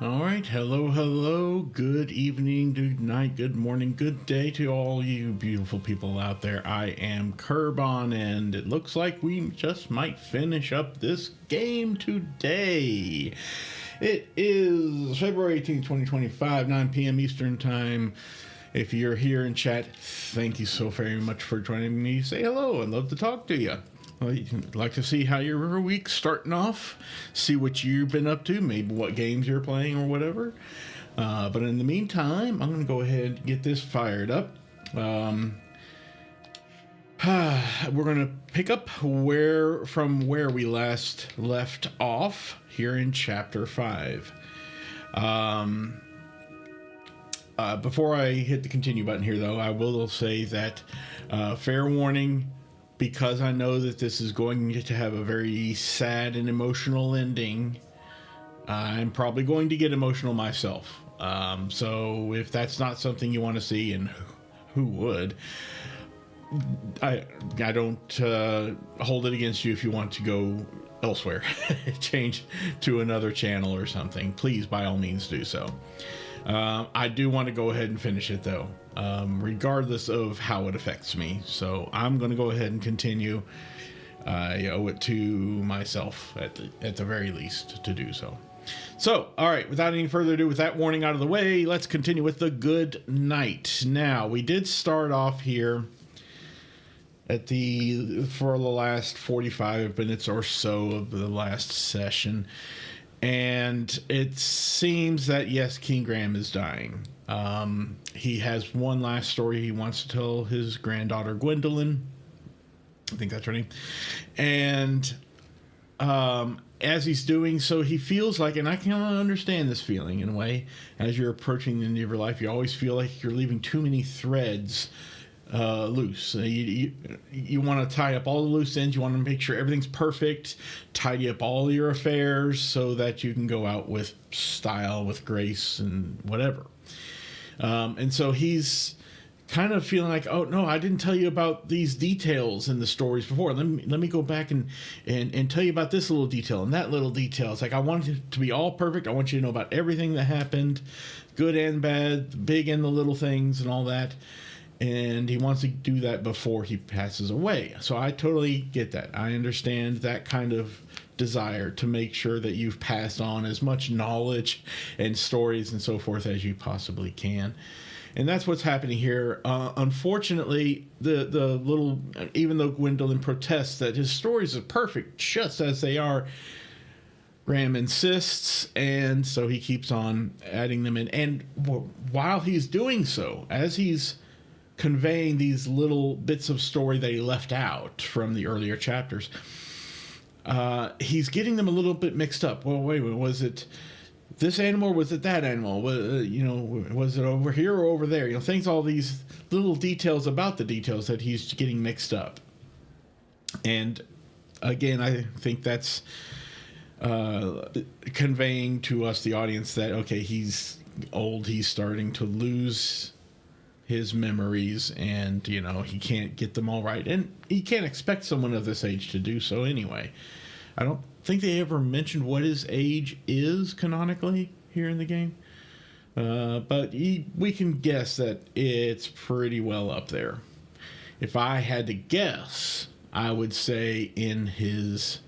All right. Hello, hello. Good evening, good night, good morning, good day to all you beautiful people out there. I am Kerbon, and it looks like we just might finish up this game today. It is February 18th, 2025, 9 p.m. Eastern Time. If you're here in chat, thank you so very much for joining me. Say hello. I'd love to talk to you. I'd like to see how your week's starting off, see what you've been up to, maybe what games you're playing or whatever. But in the meantime, I'm going to go ahead and get this fired up. We're going to pick up from where we last left off here in Chapter 5. Before I hit the continue button here, though, I will say that fair warning, because I know that this is going to have a very sad and emotional ending, I'm probably going to get emotional myself. So if that's not something you want to see, and who would, I don't hold it against you if you want to go elsewhere, change to another channel or something. Please, by all means, do so. I do want to go ahead and finish it, though, regardless of how it affects me. So I'm going to go ahead and continue. I owe it to myself at the very least to do so. So, all right, without any further ado, with that warning out of the way, let's continue with the good night. Now, we did start off here for the last 45 minutes or so of the last session. And it seems that, yes, King Graham is dying. He has one last story he wants to tell his granddaughter, Gwendolyn. I think that's her name. And as he's doing so, he feels like, and I can understand this feeling in a way, as you're approaching the end of your life, you always feel like you're leaving too many threads loose. You want to tie up all the loose ends. You want to make sure everything's perfect, tidy up all your affairs so that you can go out with style, with grace, and whatever. And so he's kind of feeling like, oh no, I didn't tell you about these details in the stories before. Let me go back and tell you about this little detail and that little detail. It's like, I want it to be all perfect. I want you to know about everything that happened, good and bad, the big and the little things and all that. And he wants to do that before he passes away. So I totally get that. I understand that kind of desire to make sure that you've passed on as much knowledge and stories and so forth as you possibly can. And that's what's happening here. Unfortunately, the little, even though Gwendolyn protests that his stories are perfect just as they are, Graham insists, and so he keeps on adding them in. And while he's doing so, as he's conveying these little bits of story that he left out from the earlier chapters, he's getting them a little bit mixed up. Well, wait, was it this animal or was it that animal? Was it over here or over there? Things, all these little details about the details that he's getting mixed up. And again, I think that's conveying to us, the audience, that, okay, he's old, he's starting to lose his memories, and he can't get them all right, and he can't expect someone of this age to do so anyway. I don't think they ever mentioned what his age is canonically here in the game, but we can guess that it's pretty well up there. If I had to guess, I would say in his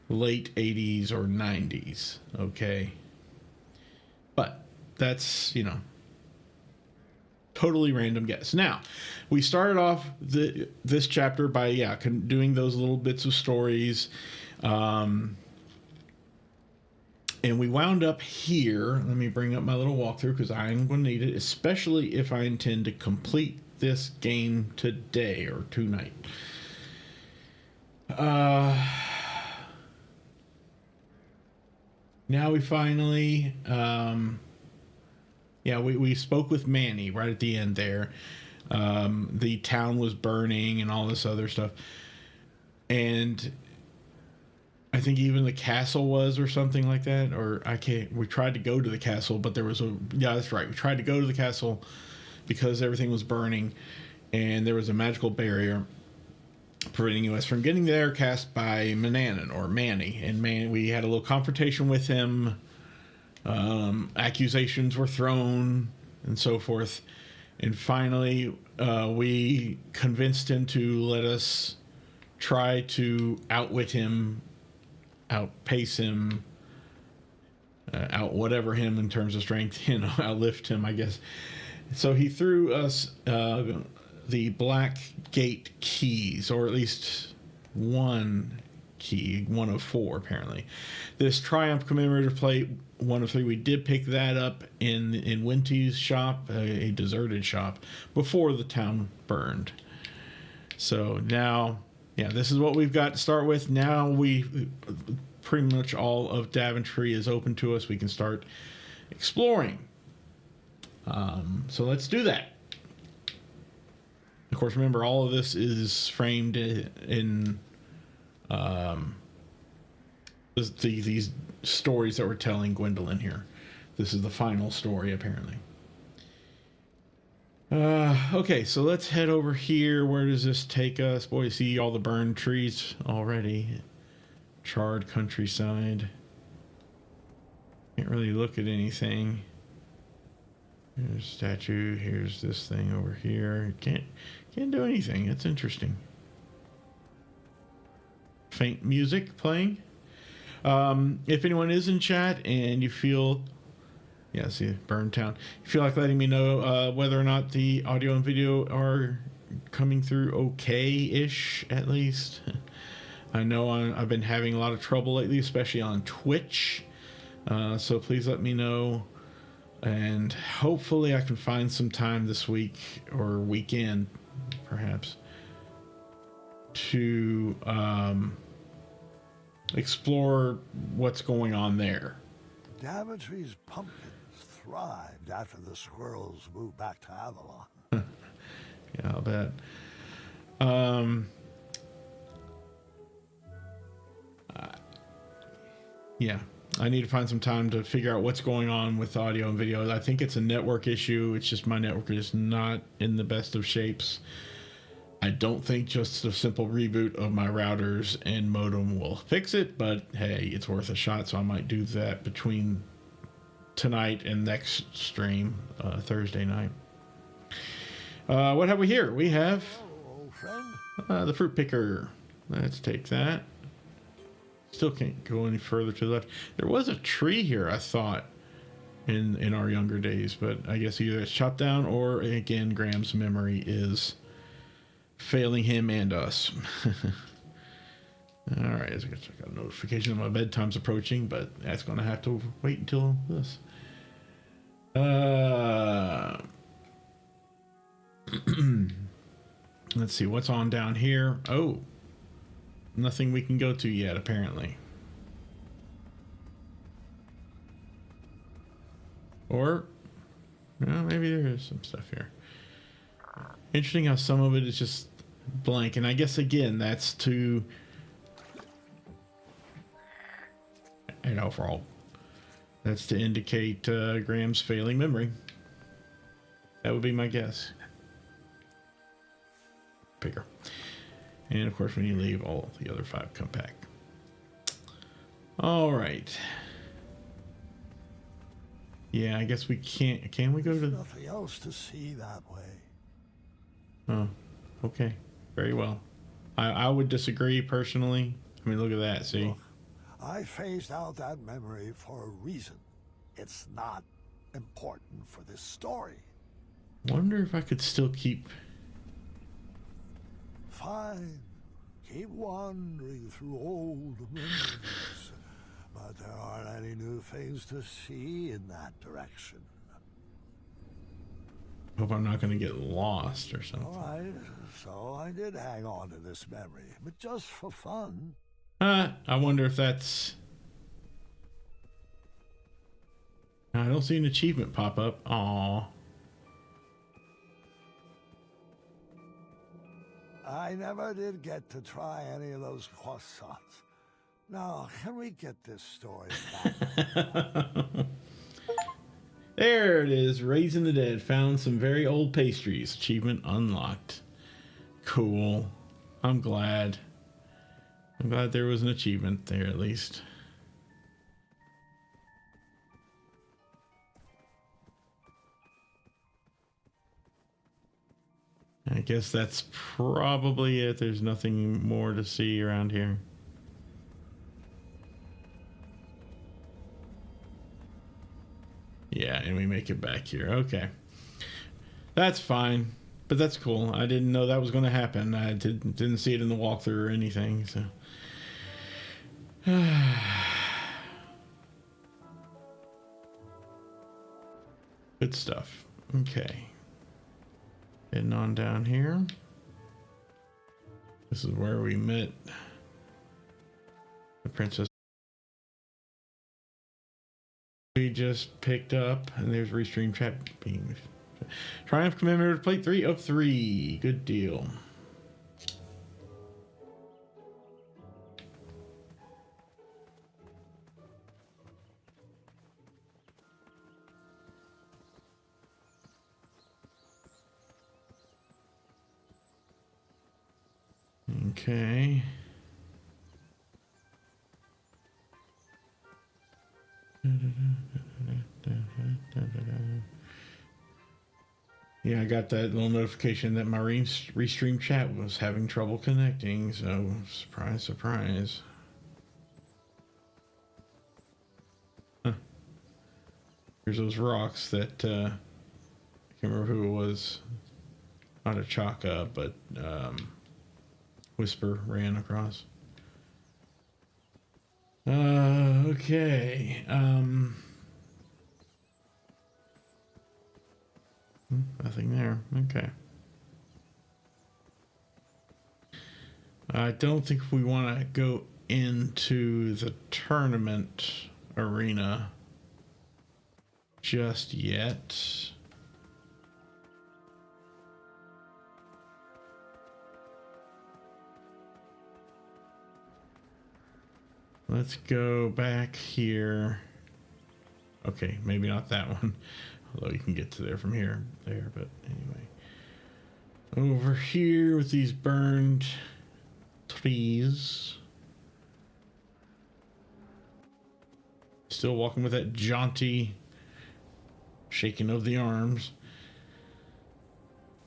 late 80s or 90s. Okay, but that's totally random guess. Now, we started off this chapter by doing those little bits of stories, and we wound up here. Let me bring up my little walkthrough, because I'm going to need it, especially if I intend to complete this game today or tonight. Now we finally we spoke with Manny right at the end there. The town was burning and all this other stuff. And I think even the castle was, or something like that. Or we tried to go to the castle, but there was that's right. We tried to go to the castle because everything was burning. And there was a magical barrier preventing us from getting there, cast by Manannan, or Manny. And we had a little confrontation with him Accusations were thrown and so forth. And finally, we convinced him to let us try to outwit him, outpace him, out whatever him in terms of strength, outlift him, I guess. So he threw us the Black Gate keys, or at least one key, one of four apparently. This Triumph commemorative plate, one of three. We did pick that up in Winty's shop, a deserted shop, before the town burned. So now, yeah, this is what we've got to start with. Now we pretty much all of Daventry is open to us. We can start exploring. So let's do that. Of course, remember, all of this is framed in these stories that we're telling Gwendolyn here. This is the final story, apparently. Okay, so let's head over here. Where does this take us? Boy, you see all the burned trees already. Charred countryside. Can't really look at anything. Here's a statue. Here's this thing over here. Can't do anything. It's interesting. Faint music playing. If anyone is in chat and you feel, yeah, see, Burn Town. You feel like letting me know whether or not the audio and video are coming through okay-ish, at least. I know I've been having a lot of trouble lately, especially on Twitch. So please let me know. And hopefully I can find some time this week or weekend, perhaps, to explore what's going on there. Daventry's pumpkins thrived after the squirrels moved back to Avalon. Yeah, I'll bet. Yeah, I need to find some time to figure out what's going on with audio and video. I think it's a network issue. It's just my network is not in the best of shapes. I don't think just a simple reboot of my routers and modem will fix it, but hey, it's worth a shot, so I might do that between tonight and next stream, Thursday night. What have we here? We have the fruit picker. Let's take that. Still can't go any further to the left. There was a tree here, I thought, in our younger days, but I guess either it's chopped down or, again, Graham's memory is failing him and us. All right, I got a notification that my bedtime's approaching, but that's going to have to wait until this. Let's see what's on down here. Oh, nothing we can go to yet, apparently. Or, well, maybe there is some stuff here. Interesting how some of it is just blank. And I guess, again, that's to, you know, for all, that's to indicate Graham's failing memory. That would be my guess. Bigger. And of course, when you leave, all the other 5 come back. All right. Yeah, I guess we can't. Can we go to? There's nothing else to see that way. Oh, okay. Very well. I would disagree personally. I mean, look at that. See? Look, I phased out that memory for a reason. It's not important for this story. Wonder if I could still keep. Fine. Keep wandering through old memories. But there aren't any new things to see in that direction. Hope I'm not going to get lost or something. All right, so I did hang on to this memory, but just for fun. I wonder if that's... I don't see an achievement pop up. Aww. I never did get to try any of those croissants. Now, can we get this story back? There it is. Raising the Dead. Found some very old pastries. Achievement unlocked. Cool. I'm glad. I'm glad there was an achievement there at least. I guess that's probably it. There's nothing more to see around here. Yeah, and we make it back here. Okay. That's fine. But that's cool. I didn't know that was going to happen. I didn't see it in the walkthrough or anything, so... Good stuff. Okay. Heading on down here. This is where we met the princess we just picked up, and there's Restream chat being Triumph commemorative plate 3 of 3. Good deal. Okay. Yeah, I got that little notification that my Restream chat was having trouble connecting, so surprise, surprise. Huh. Here's those rocks that, I can't remember who it was. Not a Chaka, but Whisper ran across. Okay. Nothing there. Okay. I don't think we want to go into the tournament arena just yet. Let's go back here. Okay, maybe not that one. Although you can get to there from here, but anyway. Over here with these burned trees. Still walking with that jaunty shaking of the arms.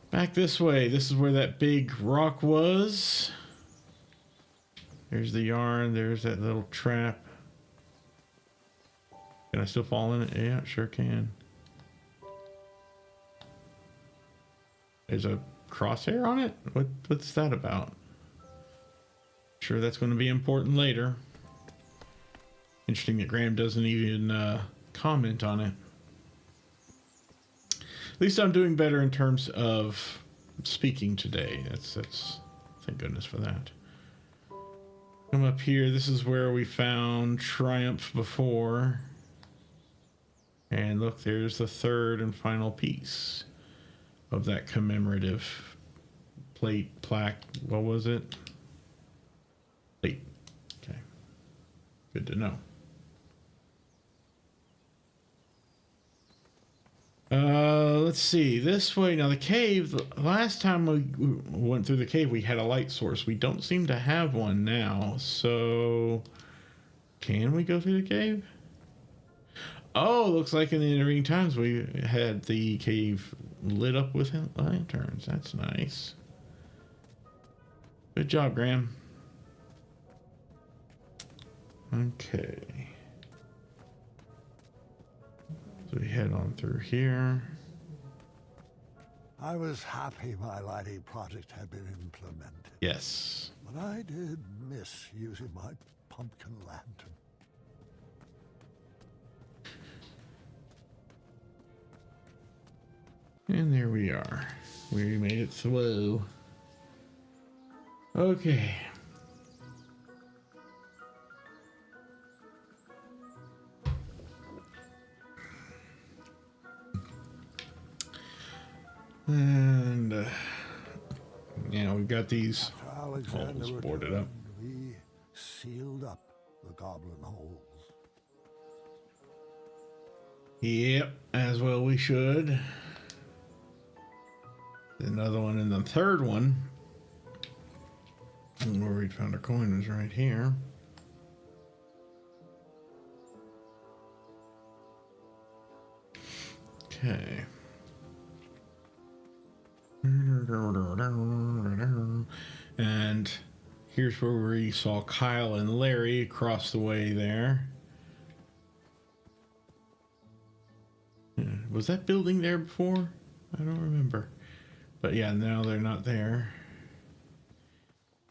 Back this way. This is where that big rock was. There's the yarn. There's that little trap. Can I still fall in it? Yeah, sure can. There's a crosshair on it? What's that about? Sure, that's going to be important later. Interesting that Graham doesn't even comment on it. At least I'm doing better in terms of speaking today. That's thank goodness for that. Come up here. This is where we found Triumph before. And look, there's the third and final piece of that commemorative plate, plaque. What was it? Plate. Okay. Good to know. Let's see. This way. Now the cave, last time we went through the cave, we had a light source. We don't seem to have one now. So can we go through the cave? Oh, looks like in the intervening times we had the cave lit up with lanterns. That's nice. Good job, Graham. Okay. So we head on through here. I was happy my lighting project had been implemented. Yes. But I did miss using my pumpkin lantern. And there we are. We made it through. Okay. And yeah, we've got these holes boarded up. We sealed up the goblin holes. Yep, as well we should. Another one, and the third one, where we found our coin, was right here. Okay. And here's where we saw Kyle and Larry across the way there. Was that building there before? I don't remember. But yeah, now they're not there.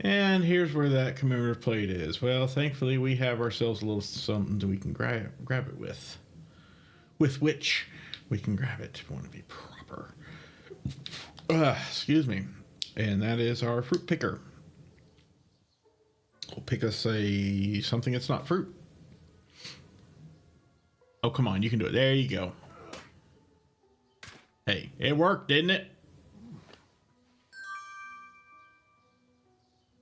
And here's where that commemorative plate is. Well, thankfully we have ourselves a little something that we can grab it with. With which we can grab it if we want to be proper. Excuse me. And that is our fruit picker. We'll pick us something that's not fruit. Oh, come on, you can do it. There you go. Hey, it worked, didn't it?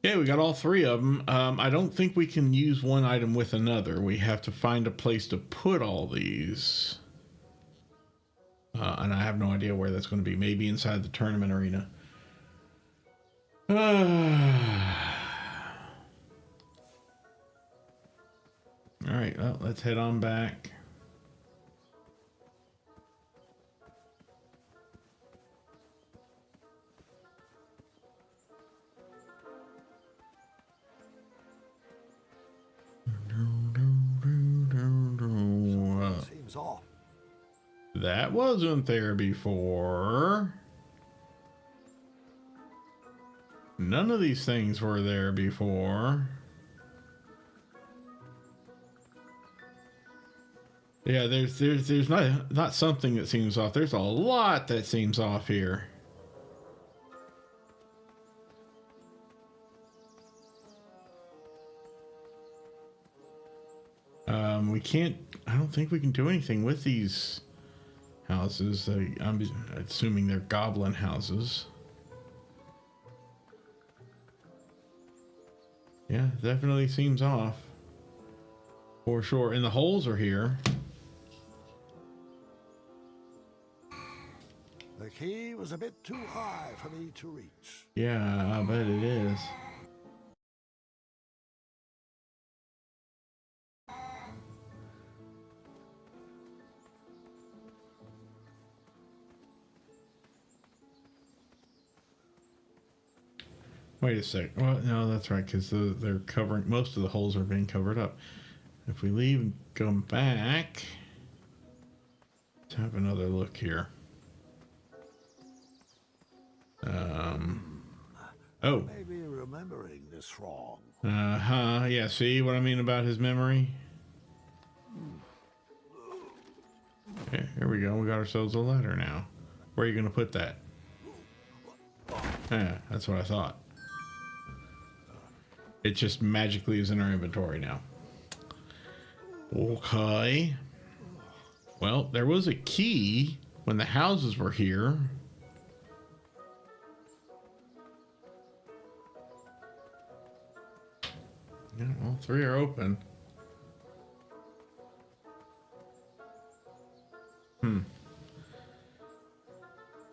Okay, we got all three of them. I don't think we can use one item with another. We have to find a place to put all these. And I have no idea where that's going to be. Maybe inside the tournament arena. All right, well, let's head on back. Seems off. That wasn't there before. None of these things were there before. Yeah, there's not something that seems off. There's a lot that seems off here. We can't. I don't think we can do anything with these houses. I'm assuming they're goblin houses. Yeah, definitely seems off. For sure. And the holes are here. The key was a bit too high for me to reach. Yeah, I bet it is. Wait a sec. Well, no, that's right, because they're covering, most of the holes are being covered up. If we leave and come back, let's have another look here. Oh. Maybe remembering this wrong. Yeah, see what I mean about his memory? Okay, here we go. We got ourselves a ladder now. Where are you going to put that? Yeah, that's what I thought. It just magically is in our inventory now. Okay. Well, there was a key when the houses were here. Yeah, all three are open.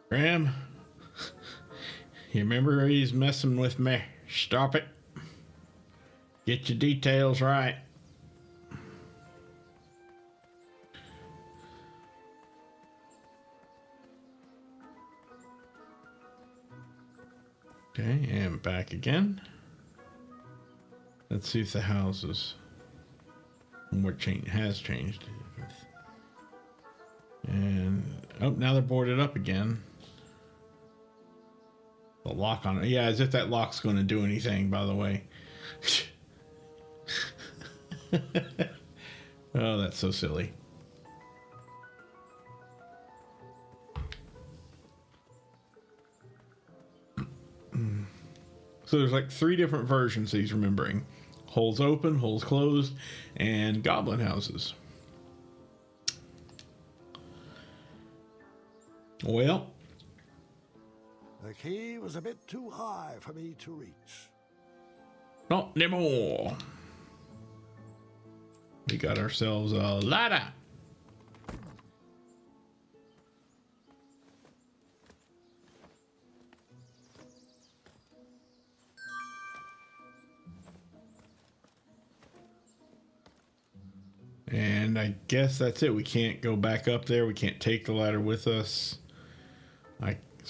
Graham, you remember he's messing with me. Stop it. Get your details right. Okay, and back again. Let's see if the houses what has changed. And oh, now they're boarded up again. The lock on it. Yeah, as if that lock's going to do anything, by the way. Oh, that's so silly. So there's like 3 different versions he's remembering. Holes open, holes closed, and goblin houses. Well, The key was a bit too high for me to reach. not anymore. We got ourselves a ladder. And I guess that's it. We can't go back up there. We can't take the ladder with us.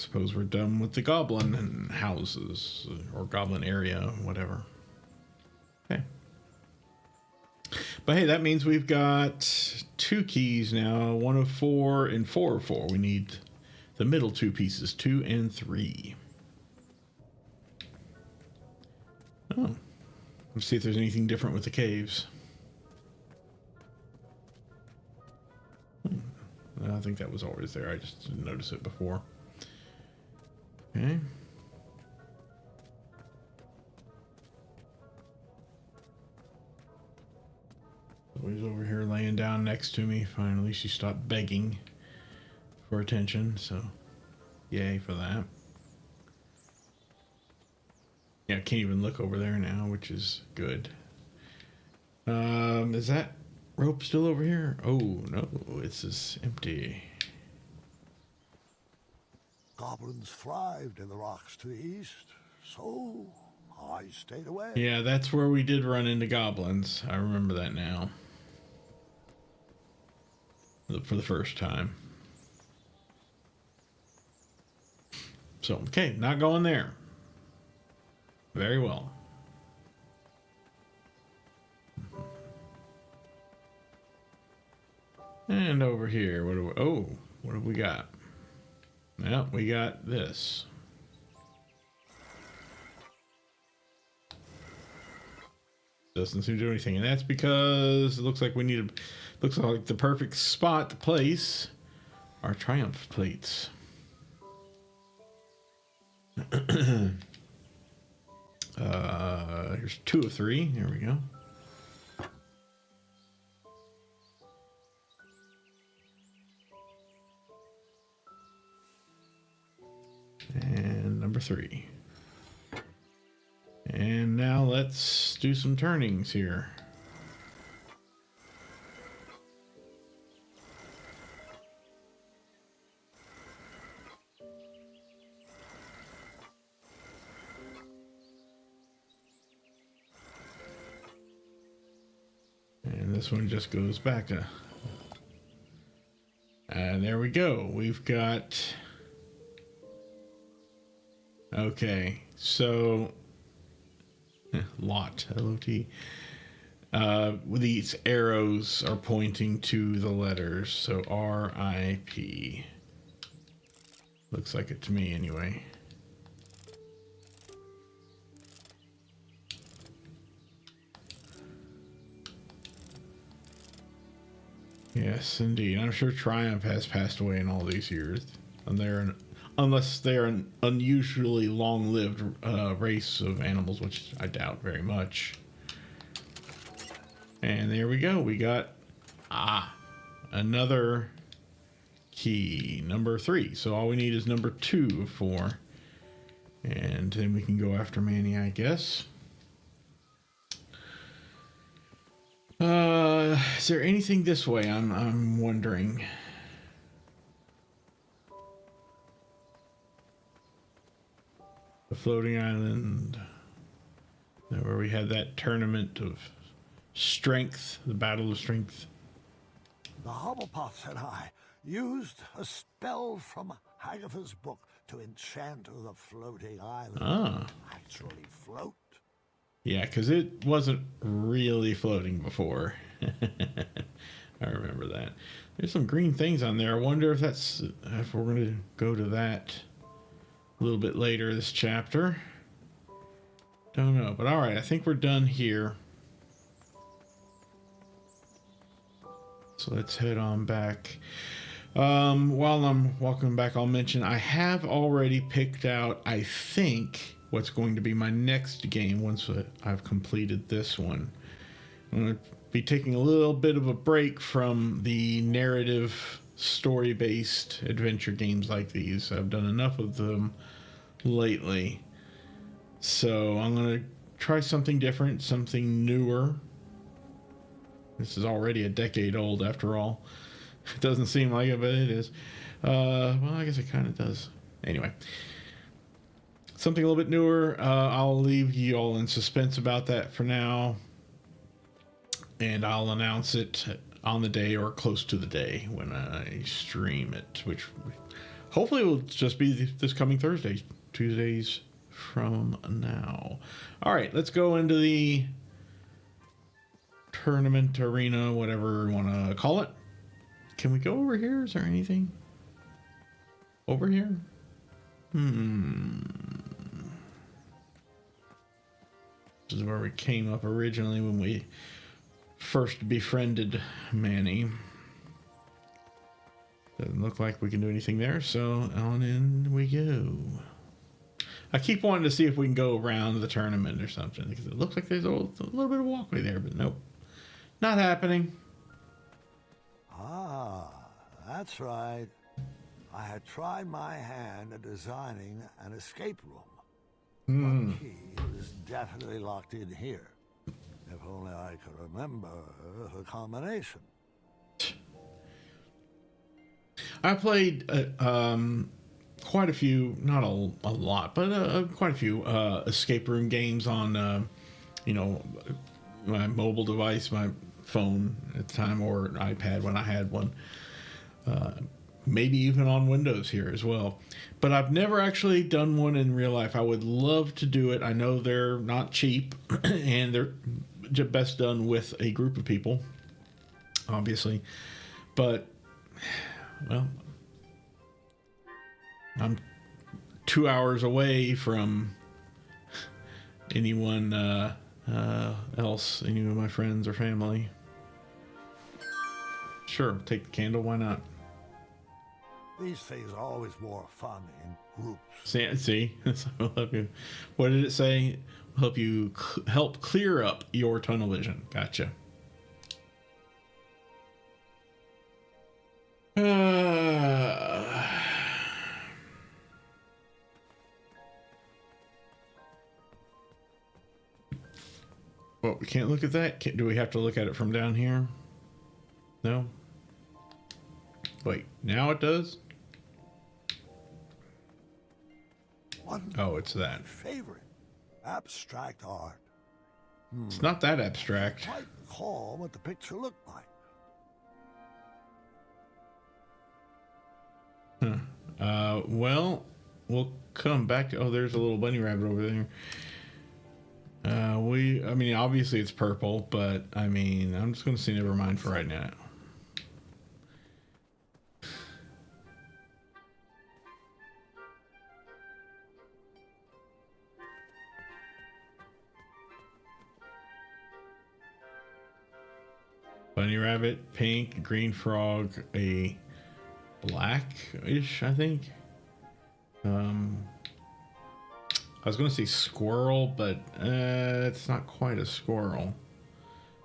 suppose we're done with the goblin and houses or goblin area, whatever. Okay. But hey, that means we've got 2 keys now, 1 of 4 and 4 of 4. We need the middle 2 pieces, 2 and 3. Oh, let's see if there's anything different with the caves. I think that was always there. I just didn't notice it before. Okay. He's over here laying down next to me. Finally, she stopped begging for attention, so yay for that. Yeah, I can't even look over there now, which is good. Is that rope still over here? Oh, no, it's just empty. Goblins thrived in the rocks to the east, so I stayed away. Yeah, that's where we did run into goblins. I remember that now. For the first time. So, okay, not going there. Very well. And over here, what have we got? Well, we got this. Doesn't seem to do anything, and that's because it looks like we need looks like the perfect spot to place our triumph plates. Here's 2 of 3. Here we go. And number 3. And now let's do some turnings here. And this one just goes back. And there we go. We've got... Okay, so... Lot, L-O-T. These arrows are pointing to the letters, so R-I-P. Looks like it to me anyway. Yes, indeed. I'm sure Triumph has passed away in all these years. And unless they're an unusually long-lived race of animals, which I doubt very much. And there we go. We got another key, number 3. So all we need is number 2 of 4, and then we can go after Manny, I guess. Is there anything this way? I'm wondering. The floating island, where we had that tournament of strength, the battle of strength. The Hobblepots and I used a spell from Hagatha's book to enchant the floating island. Actually float. Yeah, because it wasn't really floating before. I remember that. There's some green things on there. I wonder if we're going to go to that a little bit later this chapter. Don't know, but all right, I think we're done here. So let's head on back. While I'm walking back, I'll mention I have already picked out, I think, what's going to be my next game once I've completed this one. I'm going to be taking a little bit of a break from the narrative story-based adventure games like these. I've done enough of them lately. So I'm going to try something different, something newer. This is already a decade old after all. It doesn't seem like it, but it is. Well, I guess it kind of does. Anyway. Something a little bit newer. I'll leave you all in suspense about that for now. And I'll announce it on the day or close to the day when I stream it, which Hopefully, it will just be this coming Thursday, 2 days from now. All right, let's go into the tournament arena, whatever you want to call it. Can we go over here? Is there anything over here? This is where we came up originally when we first befriended Manny. Doesn't look like we can do anything there, so on in we go. I keep wanting to see if we can go around the tournament or something, because it looks like there's a little bit of walkway there, but nope. Not happening. Ah, that's right. I had tried my hand at designing an escape room. One key is definitely locked in here. If only I could remember the combination. I played quite a few, not a lot, but quite a few escape room games on, my mobile device, my phone at the time, or iPad when I had one. Maybe even on Windows here as well. But I've never actually done one in real life. I would love to do it. I know they're not cheap, and they're best done with a group of people, obviously. But, well, I'm 2 hours away from anyone else, any of my friends or family. Sure, take the candle, why not? These things are always more fun in groups. See, will help you. What did it say? Help you help clear up your tunnel vision. Gotcha. Well, we can't look at that. Do we have to look at it from down here? No. Wait, now it does? Oh, it's that. My favorite, abstract art. It's not that abstract. Quite recall what the picture looked like. Well, we'll come back to... Oh, there's a little bunny rabbit over there. I mean, obviously it's purple, but, I mean, I'm just going to say never mind for right now. Bunny rabbit, pink, green frog, a blackish, I think. I was going to say squirrel, but it's not quite a squirrel.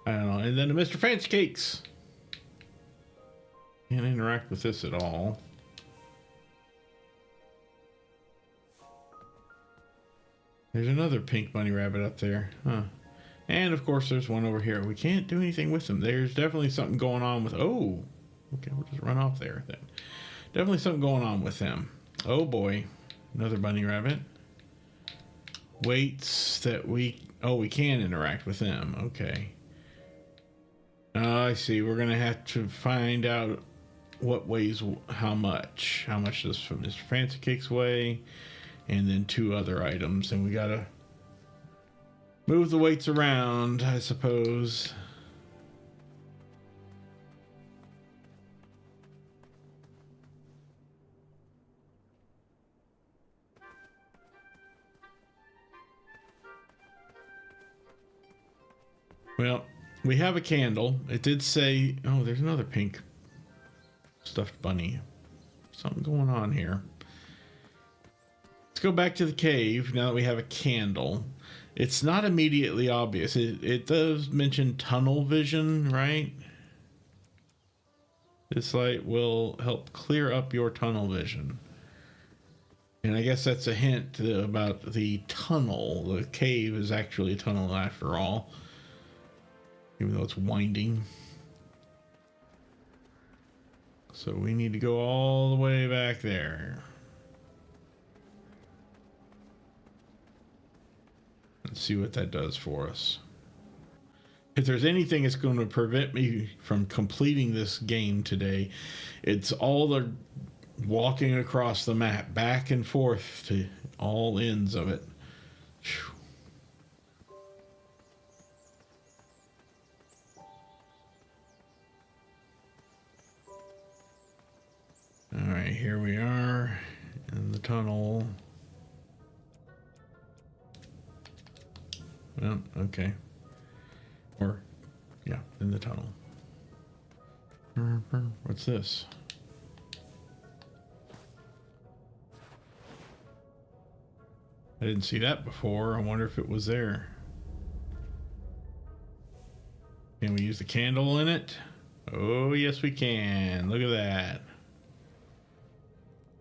I don't know. And then the Mr. Fancy Cakes. Can't interact with this at all. There's another pink bunny rabbit up there. Huh. And of course there's one over here. We can't do anything with them. There's definitely something going on with... Oh! Okay, we'll just run off there then. Definitely something going on with them. Oh boy. Another bunny rabbit. Weights that we... Oh, we can interact with them. Okay. I see. We're going to have to find out what weighs how much. How much does Mr. Fancy Cakes weigh? And then 2 other items. And we got to move the weights around, I suppose. Well, we have a candle. It did say... Oh, there's another pink stuffed bunny. Something going on here. Let's go back to the cave now that we have a candle. It's not immediately obvious. It does mention tunnel vision, right? This light will help clear up your tunnel vision. And I guess that's a hint about the tunnel. The cave is actually a tunnel after all. Even though it's winding. So we need to go all the way back there. Let's see what that does for us. If there's anything that's going to prevent me from completing this game today, it's all the walking across the map, back and forth to all ends of it. Whew. All right, here we are in the tunnel. Well, okay. Or, yeah, in the tunnel. What's this? I didn't see that before. I wonder if it was there. Can we use the candle in it? Oh, yes, we can. Look at that.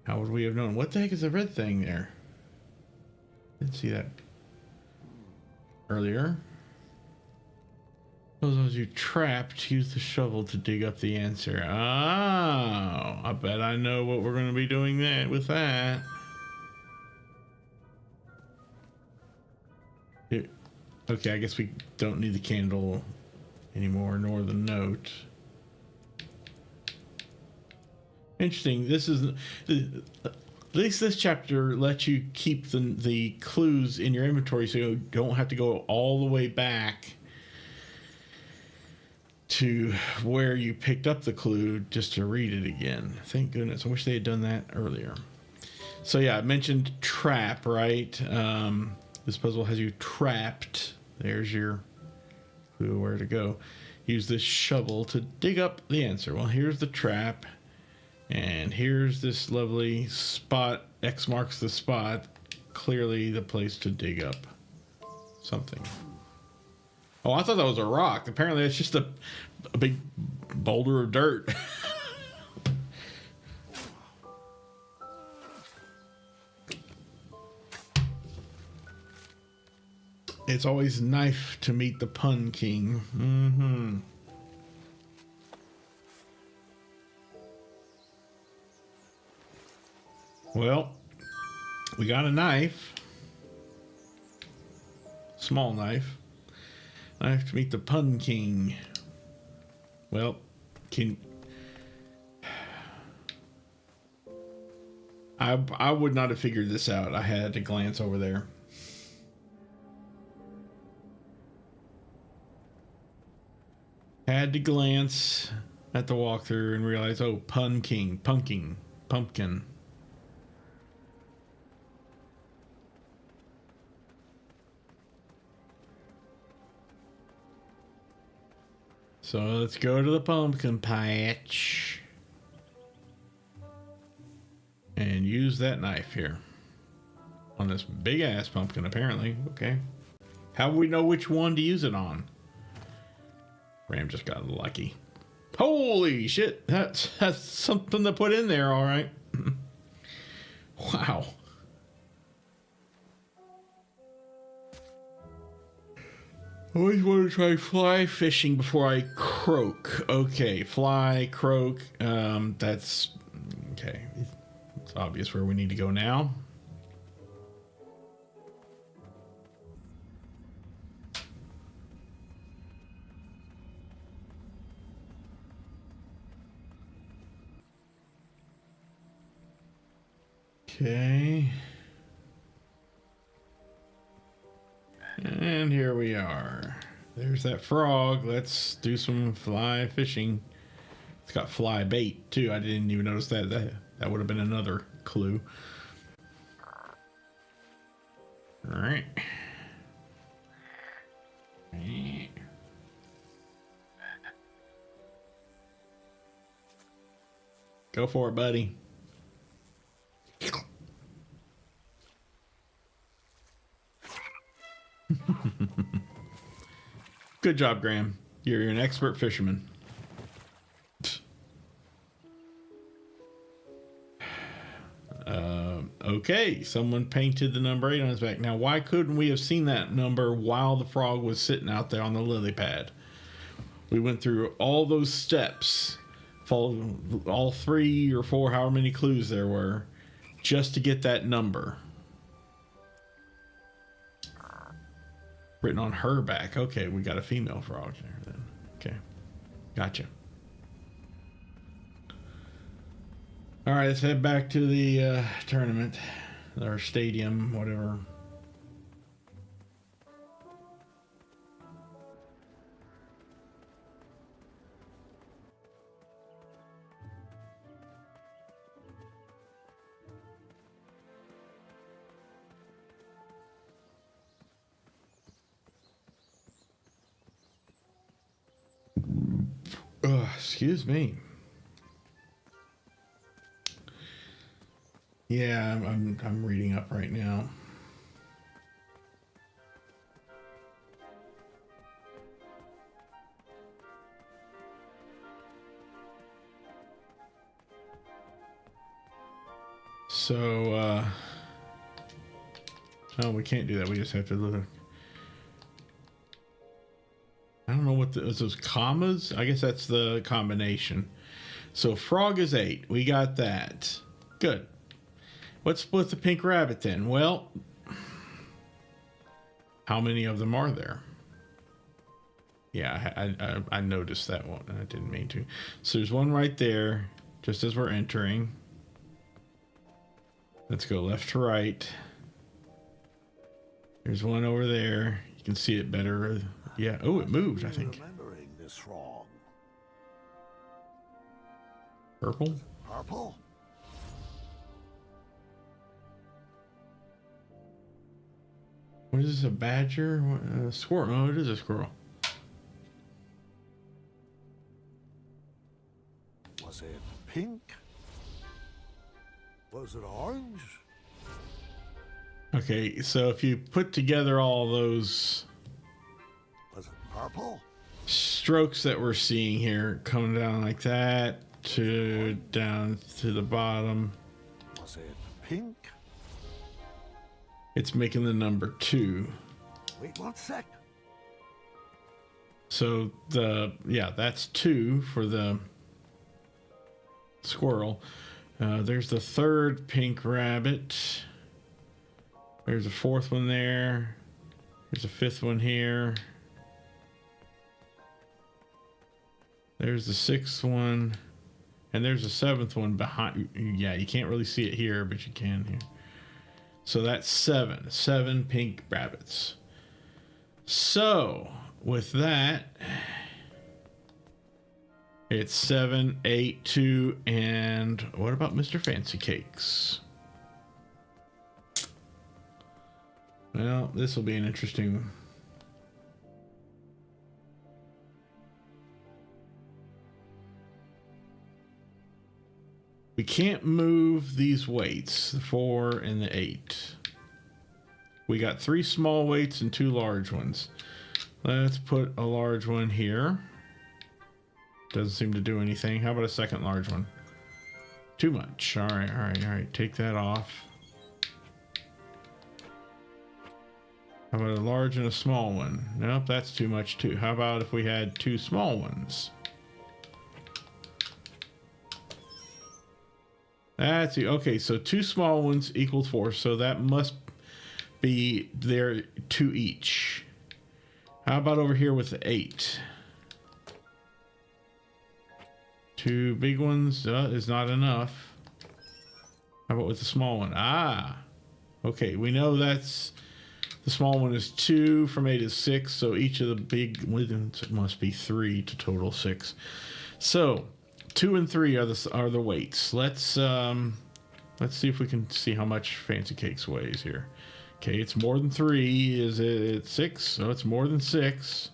How would we have known? What the heck is the red thing there? Didn't see that earlier. Those you trapped, use the shovel to dig up the answer. Oh, I bet I know what we're going to be doing with that. Here. Okay, I guess we don't need the candle anymore, nor the note. Interesting. This is at least this chapter lets you keep the clues in your inventory, so you don't have to go all the way back to where you picked up the clue just to read it again. Thank goodness. I wish they had done that earlier. So yeah, I mentioned trap, right? This puzzle has you trapped. There's your clue where to go. Use this shovel to dig up the answer. Well, here's the trap. And here's this lovely spot. X marks the spot. Clearly the place to dig up something. Oh, I thought that was a rock. Apparently it's just a big boulder of dirt. It's always knife to meet the pun king. Mm-hmm. Well, we got a knife. Small knife. Knife to meet the pun king. Well, I would not have figured this out. I had to glance over there. Had to glance at the walkthrough and realize, oh, pun king, pumpkin. So let's go to the pumpkin patch and use that knife here on this big ass pumpkin, apparently. Okay. How do we know which one to use it on? Ram just got lucky. Holy shit. That's something to put in there. All right. Wow. I always want to try fly fishing before I croak. Okay, fly, croak. That's okay. It's obvious where we need to go now. Okay. And here we are. There's that frog. Let's do some fly fishing. It's got fly bait too. I didn't even notice that. That would have been another clue. All right. Go for it, buddy. Good job, Graham. You're an expert fisherman. Okay, someone painted the number 8 on his back. Now, why couldn't we have seen that number while the frog was sitting out there on the lily pad? We went through all those steps, followed all 3 or 4, however many clues there were, just to get that number. Written on her back. Okay, we got a female frog there then. Okay, gotcha. All right, let's head back to the tournament or stadium, whatever. Excuse me. Yeah, I'm reading up right now. So, no, we can't do that. We just have to look. I don't know what those commas. I guess that's the combination. So frog is 8. We got that. Good. What's with the pink rabbit then? Well, how many of them are there? Yeah, I noticed that one. I didn't mean to. So there's one right there, just as we're entering. Let's go left to right. There's one over there. You can see it better. Yeah. Oh, it moved, I think. Remembering this wrong. Purple? Purple? What is this, a badger? A squirrel? Oh, it is a squirrel. Was it pink? Was it orange? Okay, so if you put together all those Was it purple? strokes that we're seeing here, coming down like that to down to the bottom, Was it pink? it's making the number 2. Wait 1 sec. So that's 2 for the squirrel. There's the third pink rabbit. There's a 4th one there. There's a 5th one here. There's the 6th one. And there's a 7th one behind. Yeah, you can't really see it here, but you can here. So that's 7. 7 pink rabbits. So, with that, it's 7, 8, 2, and what about Mr. Fancy Cakes? Well, this will be an interesting. We can't move these weights, the 4 and the 8. We got 3 small weights and 2 large ones. Let's put a large one here. Doesn't seem to do anything. How about a second large one? Too much. All right. Take that off. How about a large and a small one? Nope, that's too much too. How about if we had 2 small ones? That's okay. So 2 small ones equals 4. So that must be there 2 each. How about over here with the 8? 2 big ones is not enough. How about with the small one? Okay. We know that's the small one is 2 from 8 is 6. So each of the big ones must be 3 to total 6. So 2 and 3 are the weights. Let's see if we can see how much Fancy Cakes weighs here. Okay, it's more than 3. Is it 6? No, it's more than 6.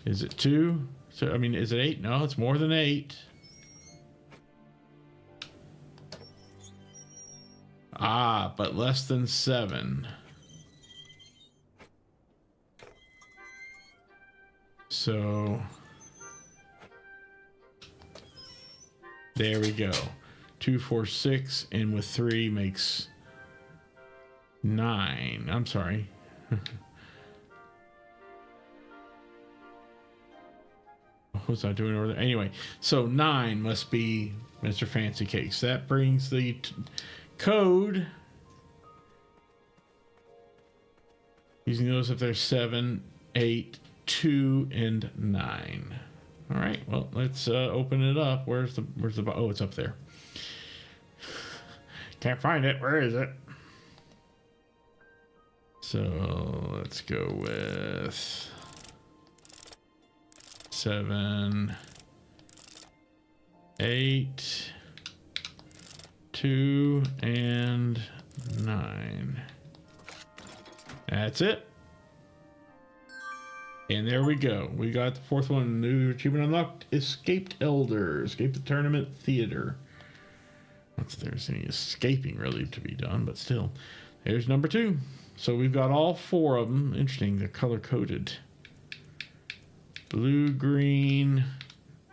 Is it 2? So I mean, is it 8? No, it's more than 8. But less than 7. So there we go. 2, 4, 6, and with 3 makes 9. I'm sorry. What was I doing over there? Anyway, so 9 must be Mr. Fancy Cakes. That brings the code. Using those if there's 7, 8, 2, and 9. All right, well, let's open it up. Where's the oh, it's up there. Can't find it. Where is it? So let's go with 7, 8, 2, and 9. That's it. And there we go. We got the fourth one. New achievement unlocked. Escaped Elder. Escape the tournament theater. Not that there's any escaping really to be done, but still. There's number 2. So we've got all 4 of them. Interesting. They're color coded. Blue, green,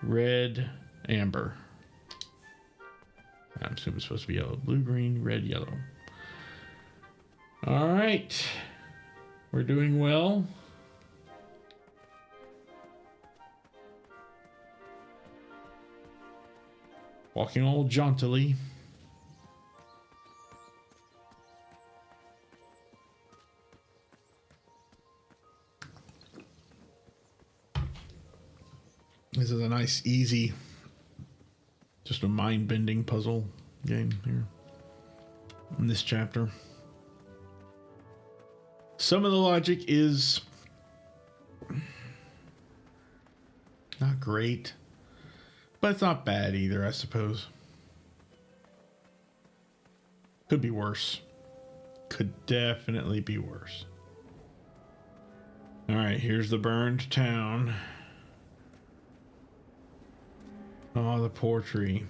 red, amber. I'm assuming it's supposed to be yellow. Blue, green, red, yellow. All right. We're doing well. Walking all jauntily. This is a nice, easy, just a mind-bending puzzle game here in this chapter. Some of the logic is not great, but it's not bad either, I suppose. Could be worse. Could definitely be worse. All right, here's the burned town. Oh, the poor tree.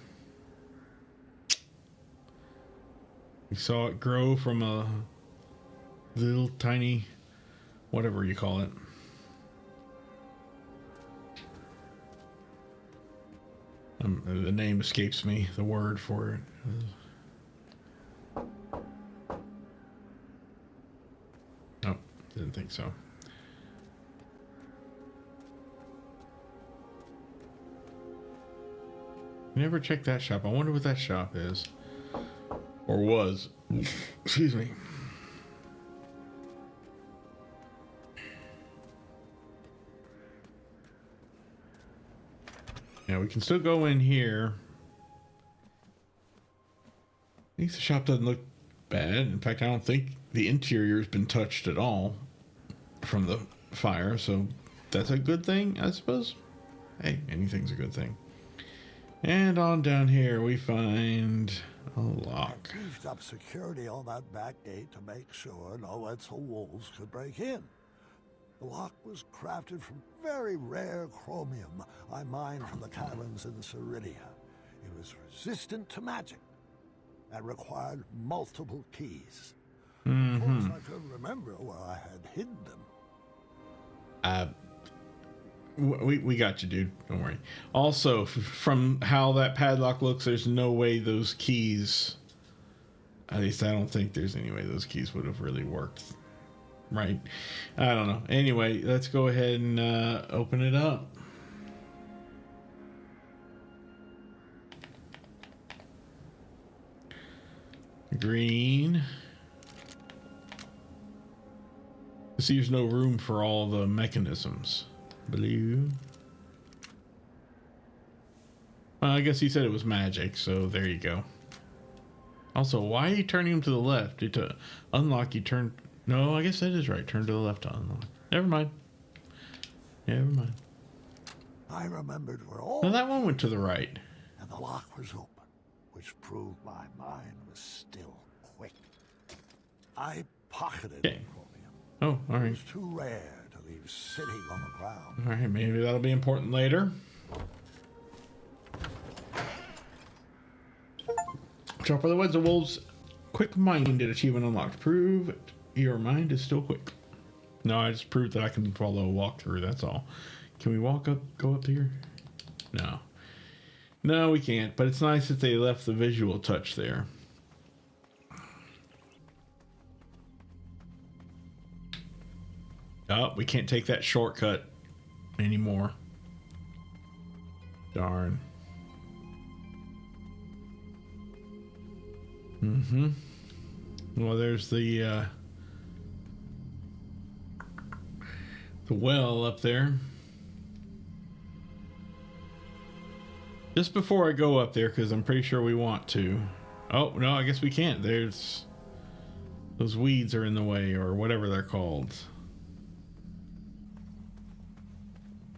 We saw it grow from a little tiny, whatever you call it. The name escapes me, the word for it. Nope, didn't think so. Never checked that shop. I wonder what that shop is. Or was. Excuse me. Yeah, we can still go in here. At least the shop doesn't look bad. In fact, I don't think the interior has been touched at all from the fire. So that's a good thing, I suppose. Hey, anything's a good thing. And on down here, we find a lock. I beefed up security on that back gate to make sure no Etzel wolves could break in. The lock was crafted from very rare chromium I mined from the caverns in Ceridia. It was resistant to magic and required multiple keys. Of course, I couldn't remember where I had hidden them. We got you, dude. Don't worry. Also, from how that padlock looks, there's no way those keys... At least I don't think there's any way those keys would have really worked. Right? I don't know. Anyway, let's go ahead and open it up. Green. See, there's no room for all the mechanisms. Blue. Well, I guess he said it was magic, so there you go. Also, why are you turning him to the left? To unlock, you turn... No, I guess that is right. Turn to the left to unlock. Never mind. Never mind. I remembered where all... No, that one went to the right. And the lock was open, which proved my mind was still quick. I pocketed the chromium. Oh, all right. It was too rare to leave sitting on the ground. All right, maybe that'll be important later. Chopper the Woods of Wolves. Quick-minded achievement unlocked. Prove your mind is still quick. No, I just proved that I can follow a walkthrough. That's all. Can we walk up? Go up here? No. No, we can't. But it's nice that they left the visual touch there. Oh, we can't take that shortcut anymore. Darn. Mm-hmm. Well, there's the well up there. Just before I go up there, because I'm pretty sure we want to. Oh, no, I guess we can't. There's... Those weeds are in the way, or whatever they're called.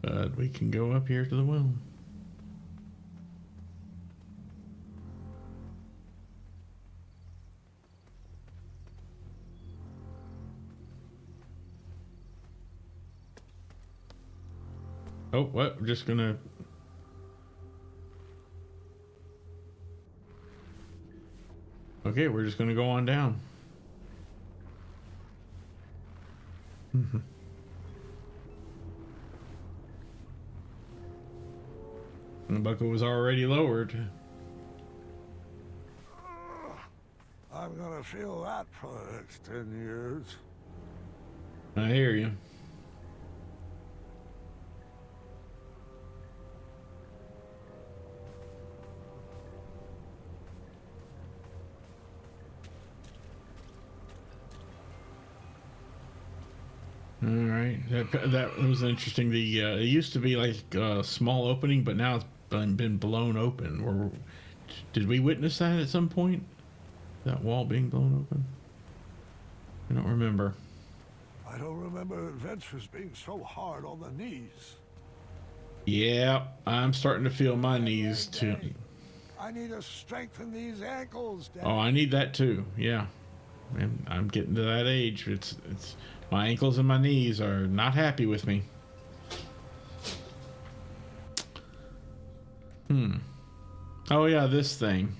But we can go up here to the well. Oh, what? We're just gonna... Okay, we're just gonna go on down. The bucket was already lowered. I'm gonna feel that for the next 10 years. I hear you. All right, that was interesting. The it used to be like a small opening, but now it's been blown open. Did we witness that at some point? That wall being blown open? I don't remember. I don't remember adventures being so hard on the knees. Yeah, I'm starting to feel my knees too. I need to strengthen these ankles, Dad. Oh, I need that too. Yeah, and I'm getting to that age. It's my ankles and my knees are not happy with me. Oh yeah, this thing.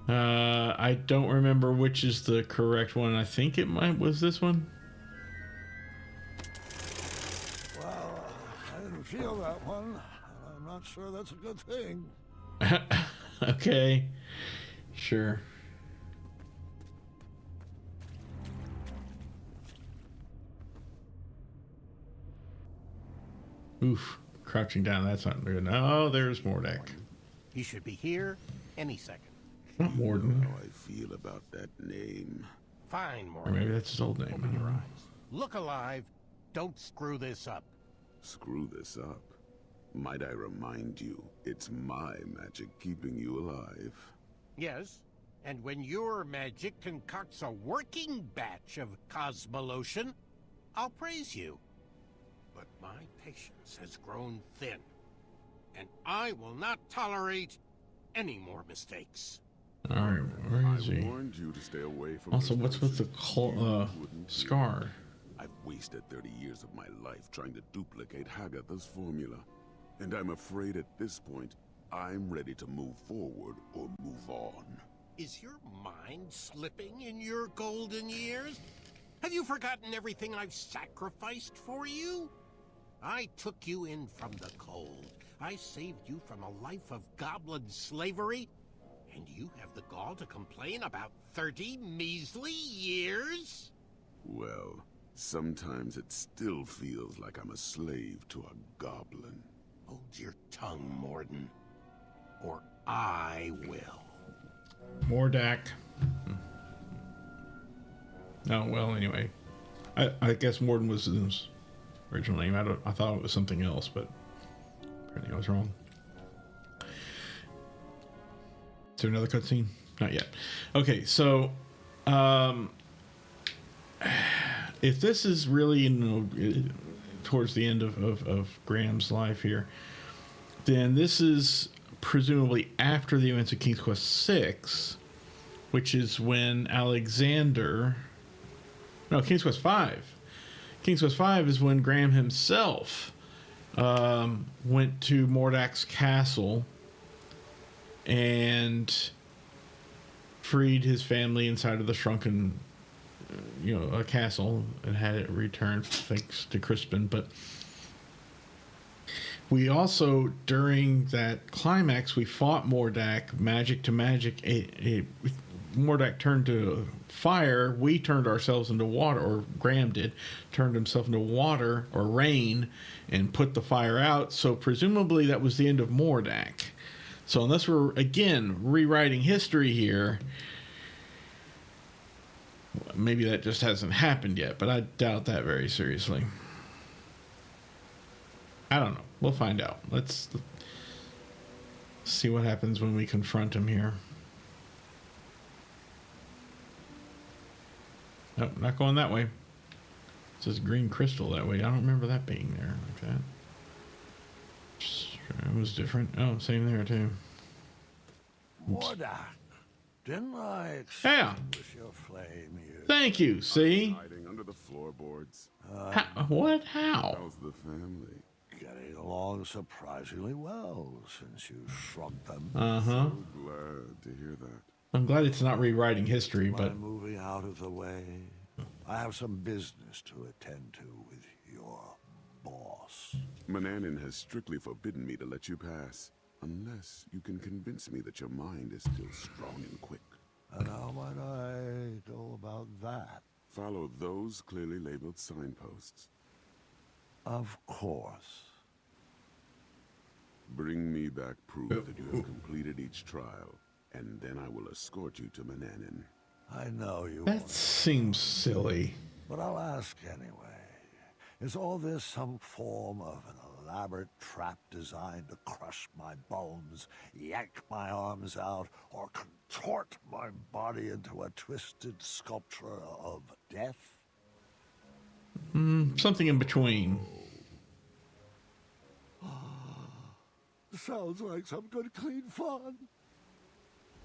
I don't remember which is the correct one. I think it was this one. Well, I didn't feel that one, and I'm not sure that's a good thing. Okay, sure. Oof, crouching down, that's not good. Oh, there's Mordak. He should be here any second. Not Morden. How I feel about that name. Fine, Or Morgan. maybe that's his old name. Open your eyes. Look alive. Don't screw this up. Screw this up. Might I remind you, it's my magic keeping you alive. Yes, and when your magic concocts a working batch of Cosmolotion, I'll praise you. But my patience has grown thin, and I will not tolerate any more mistakes. All right, where is I he? warned you to stay away from Also, this what's with the person. You wouldn't scar? hear. I've wasted 30 years of my life trying to duplicate Hagatha's formula. And I'm afraid at this point, I'm ready to move forward or move on. Is your mind slipping in your golden years? Have you forgotten everything I've sacrificed for you? I took you in from the cold. I saved you from a life of goblin slavery. And you have the gall to complain about 30 measly years? Well, sometimes it still feels like I'm a slave to a goblin. Hold your tongue, Morden, or I will. Mordak. Oh, well, anyway. I guess Morden was his original name. I thought it was something else, but apparently I was wrong. Is there another cutscene? Not yet. Okay, so if this is really towards the end of Graham's life here, then this is presumably after the events of King's Quest VI, which is when King's Quest V. King's Quest V is when Graham himself went to Mordak's castle and freed his family inside of the shrunken, a castle, and had it returned thanks to Crispin. But we also, during that climax, we fought Mordak magic to magic. Mordak turned to fire. We turned ourselves into water, or Graham did, turned himself into water or rain and put the fire out. So presumably that was the end of Mordak. So unless we're, again, rewriting history here, maybe that just hasn't happened yet, but I doubt that very seriously. I don't know. We'll find out. Let's see what happens when we confront him here. Nope, not going that way. It says green crystal that way. I don't remember that being there like that. It was different. Oh, same there too. Mordak, didn't I Yeah. extinguish your flame here? Thank you. See? Hiding under the floorboards. What? How? How's the family? Getting along surprisingly well since you shrugged them. Uh-huh. So glad to hear that. I'm glad it's not rewriting history, but I'm moving out of the way. I have some business to attend to with your boss. Mananin has strictly forbidden me to let you pass. Unless you can convince me that your mind is still strong and quick. And how might I go about that? Follow those clearly labeled signposts. Of course. Bring me back proof that you have completed each trial, and then I will escort you to Mananin. I know you that won't, seems silly. but I'll ask anyway. Is all this some form of an elaborate trap designed to crush my bones, yank my arms out, or contort my body into a twisted sculpture of death? Something in between. Sounds like some good clean fun.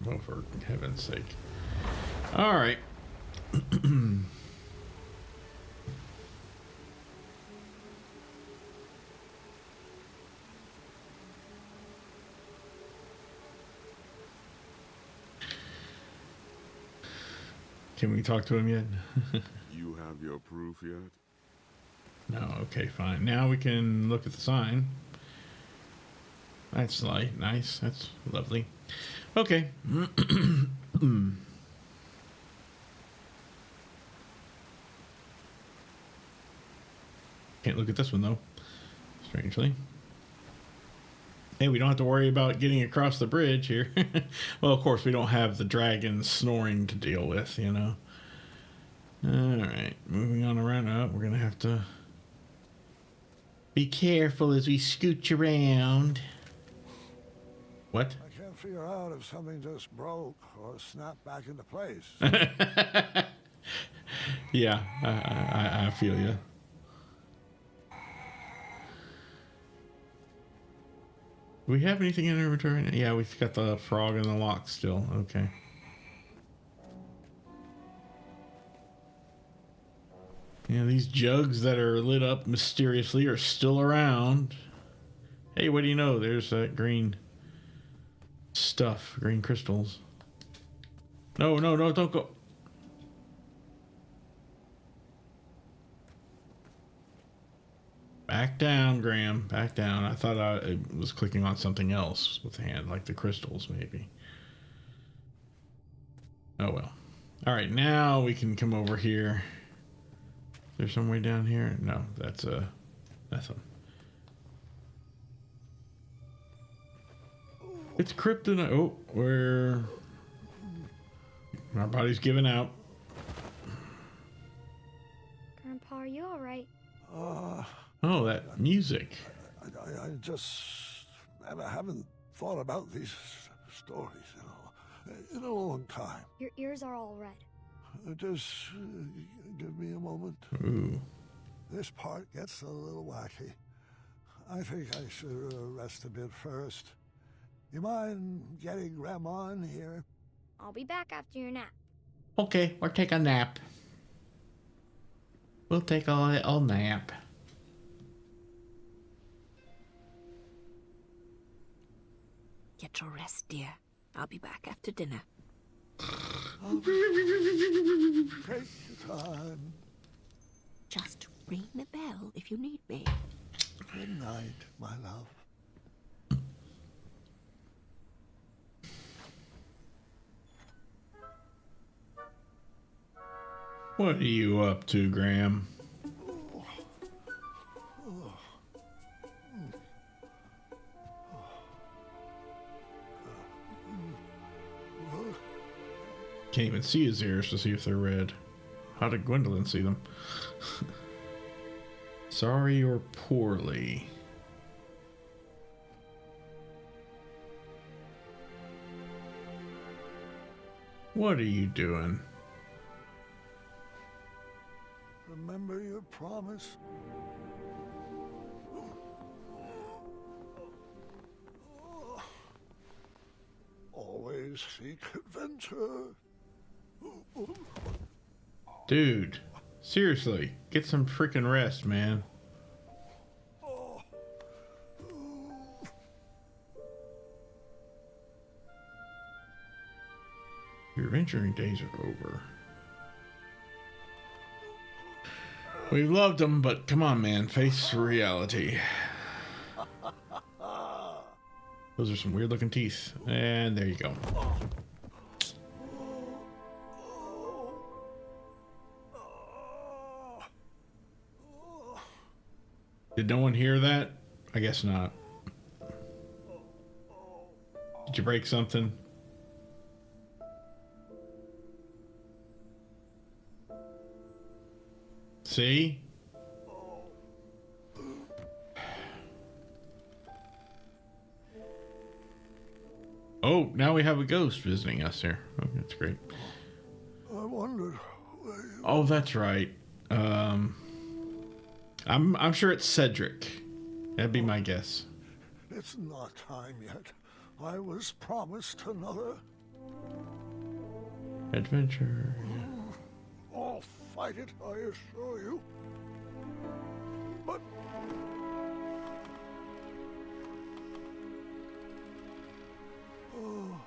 Oh, for heaven's sake. All right. Can we talk to him yet? You have your proof yet? No, okay, fine. Now we can look at the sign. That's light, nice. That's lovely. Okay. Can't look at this one though. Strangely. Hey, we don't have to worry about getting across the bridge here. Well, of course, we don't have the dragon snoring to deal with, you know. Alright, moving on around. Oh, we're going to have to be careful as we scooch around. What? I can't figure out if something just broke or snapped back into place. Yeah, I feel you. Do we have anything in inventory? Yeah, we've got the frog and the lock still. Okay. Yeah, these jugs that are lit up mysteriously are still around. Hey, what do you know? There's that green stuff, green crystals. No, don't go. Back down, Graham. Back down. I thought I was clicking on something else with the hand, like the crystals, maybe. Oh, well. All right, now we can come over here. Is there some way down here? No, that's nothing. It's kryptonite. Oh, where our body's giving out. Grandpa, are you all right? Oh, that music. I just haven't thought about these stories in a long time. Your ears are all red. Just give me a moment. Ooh. This part gets a little wacky. I think I should rest a bit first. You mind getting Grandma in here? I'll be back after your nap. Okay, we'll take a nap. We'll take a little nap. Get your rest, dear. I'll be back after dinner. Take your time. Just ring the bell if you need me. Good night, my love. What are you up to, Graham? Can't even see his ears to see if they're red. How did Gwendolyn see them? Sorry or poorly. What are you doing? promise. Always seek adventure. Dude, seriously, get some freaking rest, man. Your adventuring days are over. We loved them, but come on, man, face reality. Those are some weird looking teeth. And there you go. Did no one hear that? I guess not. Did you break something? See? Oh, now we have a ghost visiting us here. Oh, that's great. I wondered where you... Oh, that's right. I'm sure it's Cedric. That'd be my guess. It's not time yet. I was promised another. Adventure. I'll fight it, I assure you. But... Oh,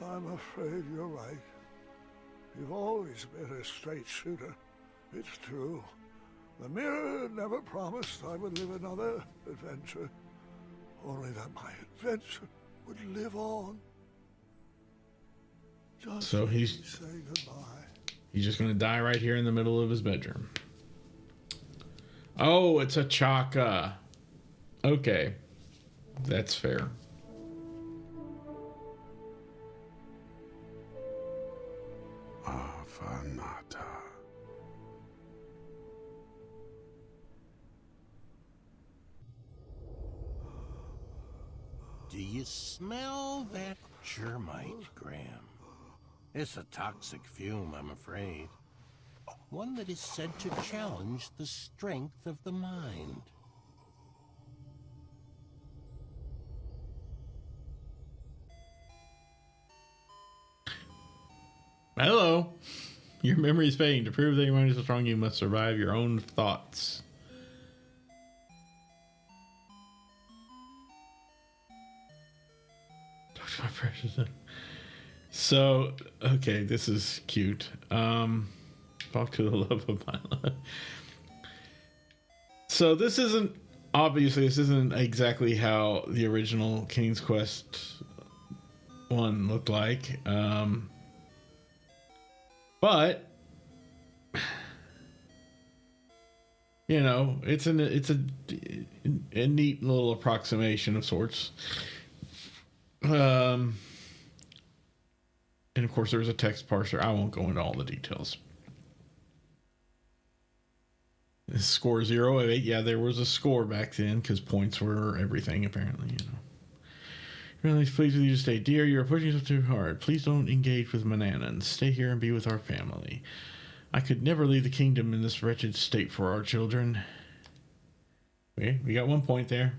I'm afraid you're right. You've always been a straight shooter. It's true. The mirror never promised I would live another adventure. Only that my adventure would live on. Just So he's... say goodbye. He's just gonna die right here in the middle of his bedroom. Oh, it's a Chaka. Okay. That's fair. Afanata. Do you smell that germite, Graham? It's a toxic fume, I'm afraid. One that is said to challenge the strength of the mind. Hello. Your memory is fading. To prove that your mind is so strong, you must survive your own thoughts. Talk to my precious. So, okay, this is cute. Talk to the love of my life. So this isn't, obviously, this isn't exactly how the original King's Quest 1 looked like. But you know, it's a neat little approximation of sorts. And of course, there's a text parser. I won't go into all the details. Score 0 of 8. Yeah, there was a score back then because points were everything, apparently, you know. Really pleased with you to stay. Dear, you're pushing yourself too hard. Please don't engage with Manannans. Stay here and be with our family. I could never leave the kingdom in this wretched state for our children. Okay, we got 1 point there.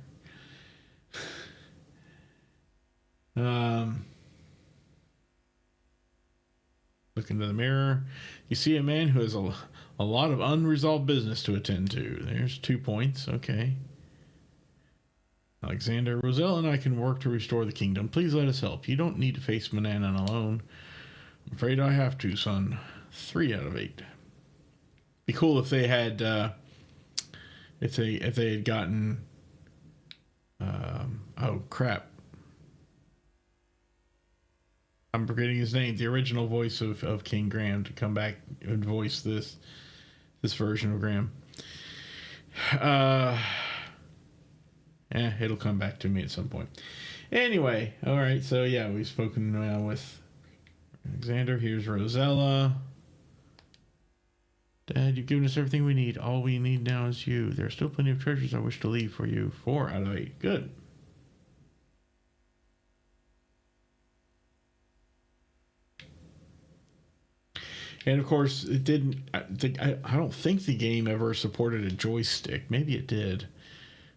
Look into the mirror. You see a man who has a lot of unresolved business to attend to. There's 2 points. Okay. Alexander, Roselle and I can work to restore the kingdom. Please let us help. You don't need to face Manannan alone. I'm afraid I have to, son. 3 out of 8. Be cool if they had, if they had gotten, oh crap. I'm forgetting his name. The original voice of King Graham to come back and voice this version of Graham. It'll come back to me at some point. Anyway, all right. So yeah, we've spoken with Alexander. Here's Rosella. Dad, you've given us everything we need. All we need now is you. There are still plenty of treasures I wish to leave for you. 4 out of 8. Good. And of course, it didn't. I don't think the game ever supported a joystick. Maybe it did,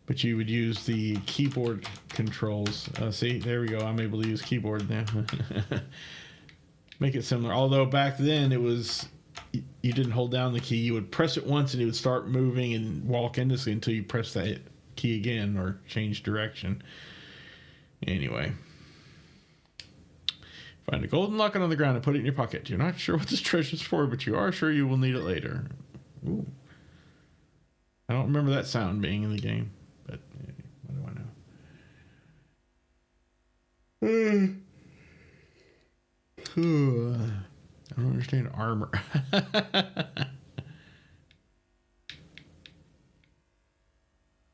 but you would use the keyboard controls. See, there we go. I'm able to use keyboard now. Make it similar. Although back then it was, you didn't hold down the key. You would press it once and it would start moving and walk endlessly until you press that key again or change direction. Anyway. Find a golden locket on the ground and put it in your pocket. You're not sure what this treasure's for, but you are sure you will need it later. Ooh. I don't remember that sound being in the game, but what do I know? I don't understand armor. I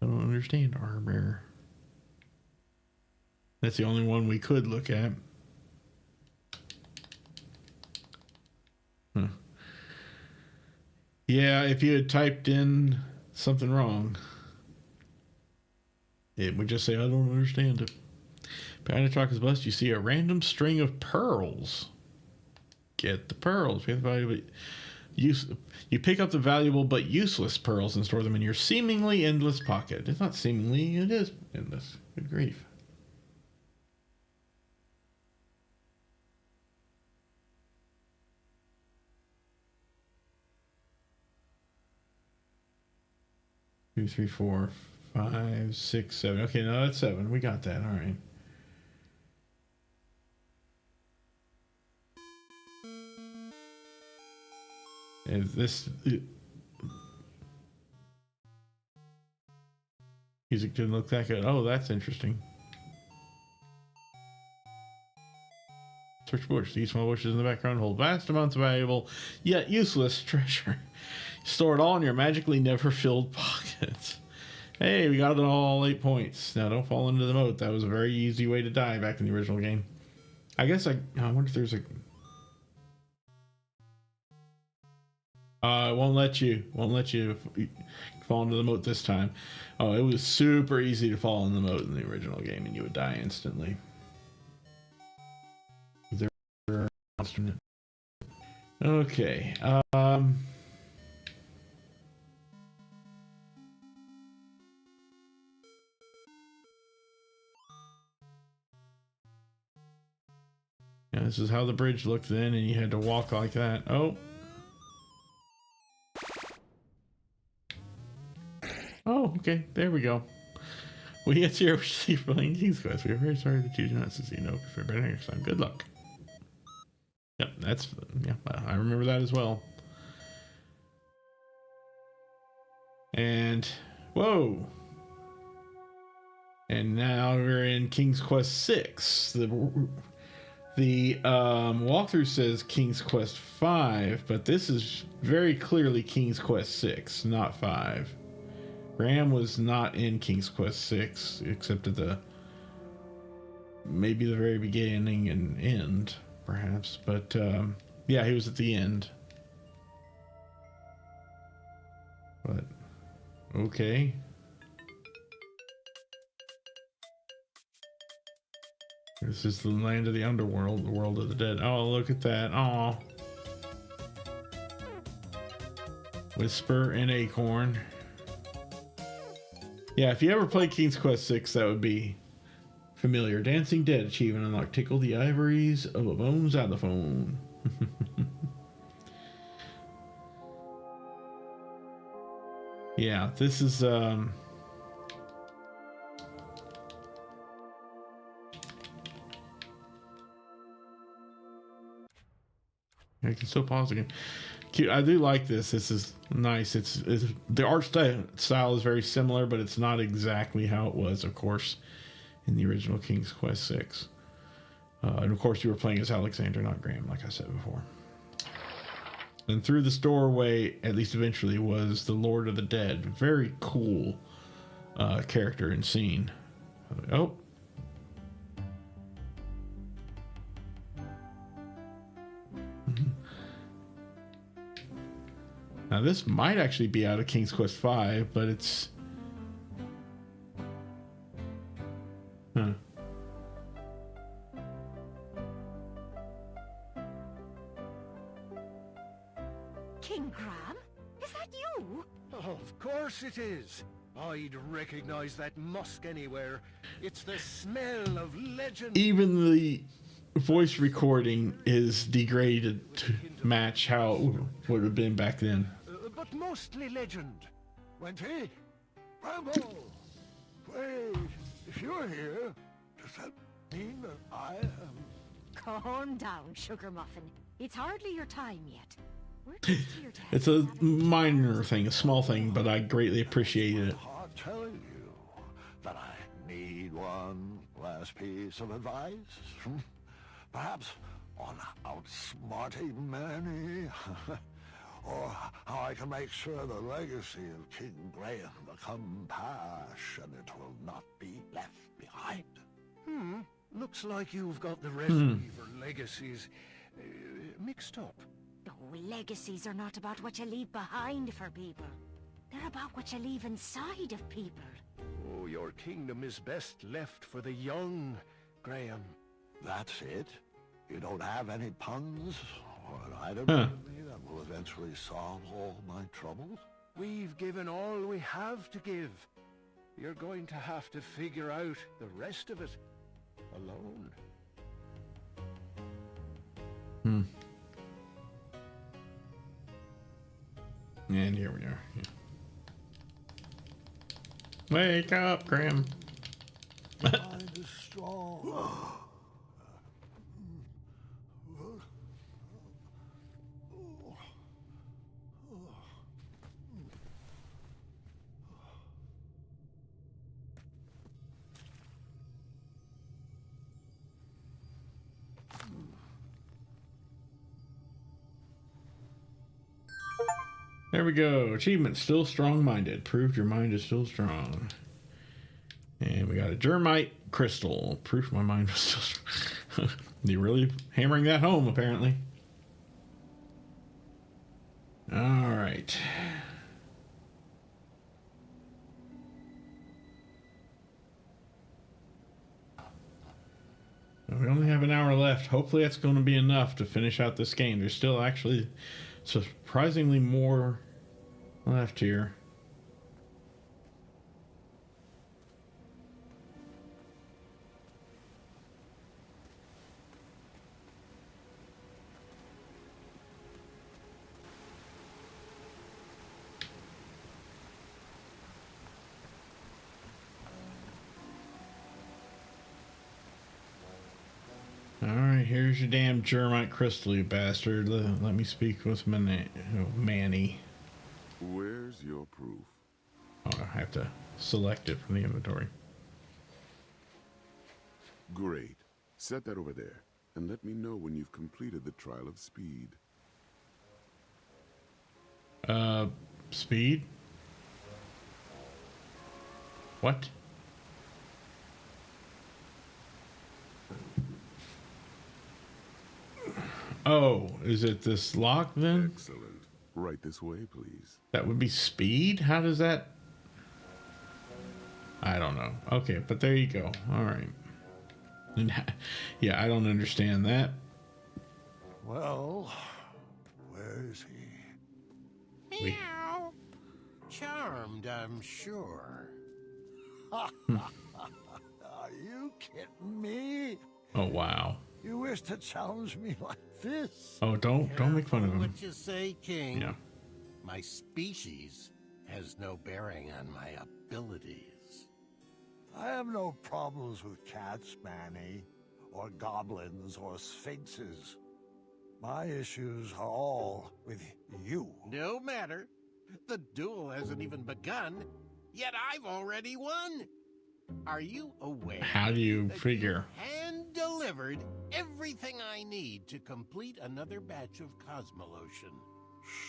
don't understand armor. That's the only one we could look at. Huh. Yeah, if you had typed in something wrong, it would just say, I don't understand it. Panatalk is blessed. You see a random string of pearls. Get the pearls. You pick up the valuable but useless pearls and store them in your seemingly endless pocket. It's not seemingly, it is endless. Good grief. Two, three, four, 5, 6, 7. Okay, no, that's 7. We got that. All right. And this music didn't look that good. Oh, that's interesting. Search bush. These small bushes in the background hold vast amounts of valuable yet useless treasure. Store it all in your magically never filled pockets. Hey, we got it all 8 points. Now don't fall into the moat. That was a very easy way to die back in the original game. I guess I wonder if there's a... it won't let you fall into the moat this time. Oh, it was super easy to fall in the moat in the original game, and you would die instantly. Okay. Yeah, this is how the bridge looked then, and you had to walk like that. Oh. Oh, okay. There we go. We get here for playing King's Quest. We are very sorry that you do not succeed. No, for better next time. Good luck. Yep, I remember that as well. And whoa. And now we're in King's Quest 6. The walkthrough says King's Quest 5, but this is very clearly King's Quest 6, not 5. Graham was not in King's Quest 6, except at maybe the very beginning and end, perhaps. But yeah, he was at the end. But okay. This is the land of the underworld, the world of the dead. Oh, look at that. Oh. Whisper and Acorn. Yeah, if you ever played King's Quest 6, that would be familiar. Dancing Dead achievement unlocked. Tickle the ivories of a bone xylophone. Yeah, this is I can still pause again. Cute. I do like this. This is nice. It's the art style is very similar, but it's not exactly how it was, of course, in the original King's Quest 6. And of course, you were playing as Alexander, not Graham, like I said before. And through this doorway, at least eventually, was the Lord of the Dead. Very cool character and scene. Oh. Now this might actually be out of King's Quest 5, but it's... Huh. it is. I'd recognize that musk anywhere. It's the smell of legend. Even the voice recording is degraded to match how it would have been back then. But mostly legend. Wenty? Rambo! Wait, if you're here, does that mean that I am... Calm down, Sugar Muffin. It's hardly your time yet. We're just here to It's a minor thing, a small thing, but I greatly appreciate it. hard telling you that I need one last piece of advice? Perhaps on outsmarting Manny? Or how I can make sure the legacy of King Graham become passionate will not be left behind. Looks like you've got the recipe for legacies mixed up. Oh, legacies are not about what you leave behind for people. They're about what you leave inside of people. Oh, your kingdom is best left for the young, Graham. That's it? You don't have any puns or an item for me that will eventually solve all my troubles? We've given all we have to give. You're going to have to figure out the rest of it alone. And here we are. Yeah. Wake up, Graham. Mind is strong. There we go. Achievement, still strong-minded. Proved your mind is still strong. And we got a Germite crystal. Proof my mind was still strong. You're really hammering that home, apparently. All right. We only have an hour left. Hopefully that's going to be enough to finish out this game. There's still actually surprisingly more left here. Alright, here's your damn Germite crystal, you bastard. Let me speak with Manny. Where's your proof? Oh, I have to select it from the inventory. Great. Set that over there, and let me know when you've completed the trial of speed. Speed? What? Oh, is it this lock then? Excellent. Right this way, please. That would be speed? How does that... I don't know. Okay, but there you go. All right. Yeah, I don't understand that. Well, where is he? Meow. Charmed, I'm sure. Are you kidding me? Oh, wow. You wish to challenge me like this? Oh, don't make fun of him. What you say, King? Yeah. My species has no bearing on my abilities. I have no problems with cats, Manny, or goblins, or sphinxes. My issues are all with you. No matter. The duel hasn't even begun, yet I've already won. Are you aware? How do you that figure? hand-delivered everything I need to complete another batch of Cosmolotion.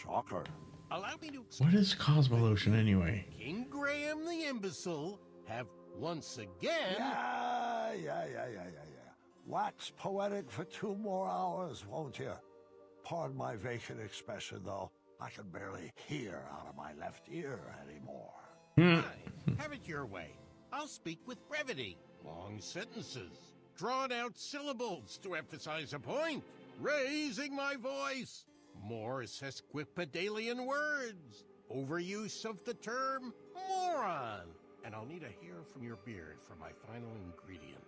Shocker. Allow me to explain. What is Cosmolotion anyway? King Graham the Imbecile have once again... Yeah. Wax poetic for 2 more hours, won't you? Pardon my vacant expression, though. I can barely hear out of my left ear anymore. Fine. Have it your way. I'll speak with brevity. Long sentences. Drawn-out syllables to emphasize a point. Raising my voice. More sesquipedalian words. Overuse of the term Moron! And I'll need a hair from your beard for my final ingredient.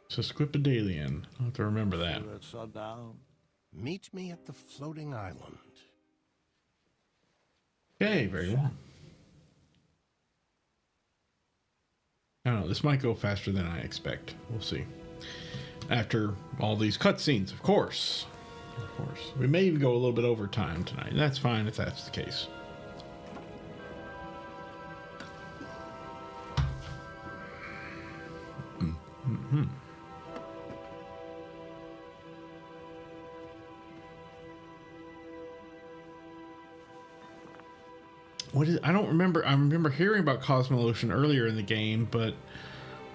Sesquipedalian. I'll have to remember that. See you at sundown. Meet me at the floating island. Okay, very well. I don't know. This might go faster than I expect. We'll see. After all these cutscenes, of course. Of course. We may even go a little bit over time tonight. That's fine if that's the case. Mm-hmm. What is? I don't remember. I remember hearing about Cosmolotion earlier in the game, but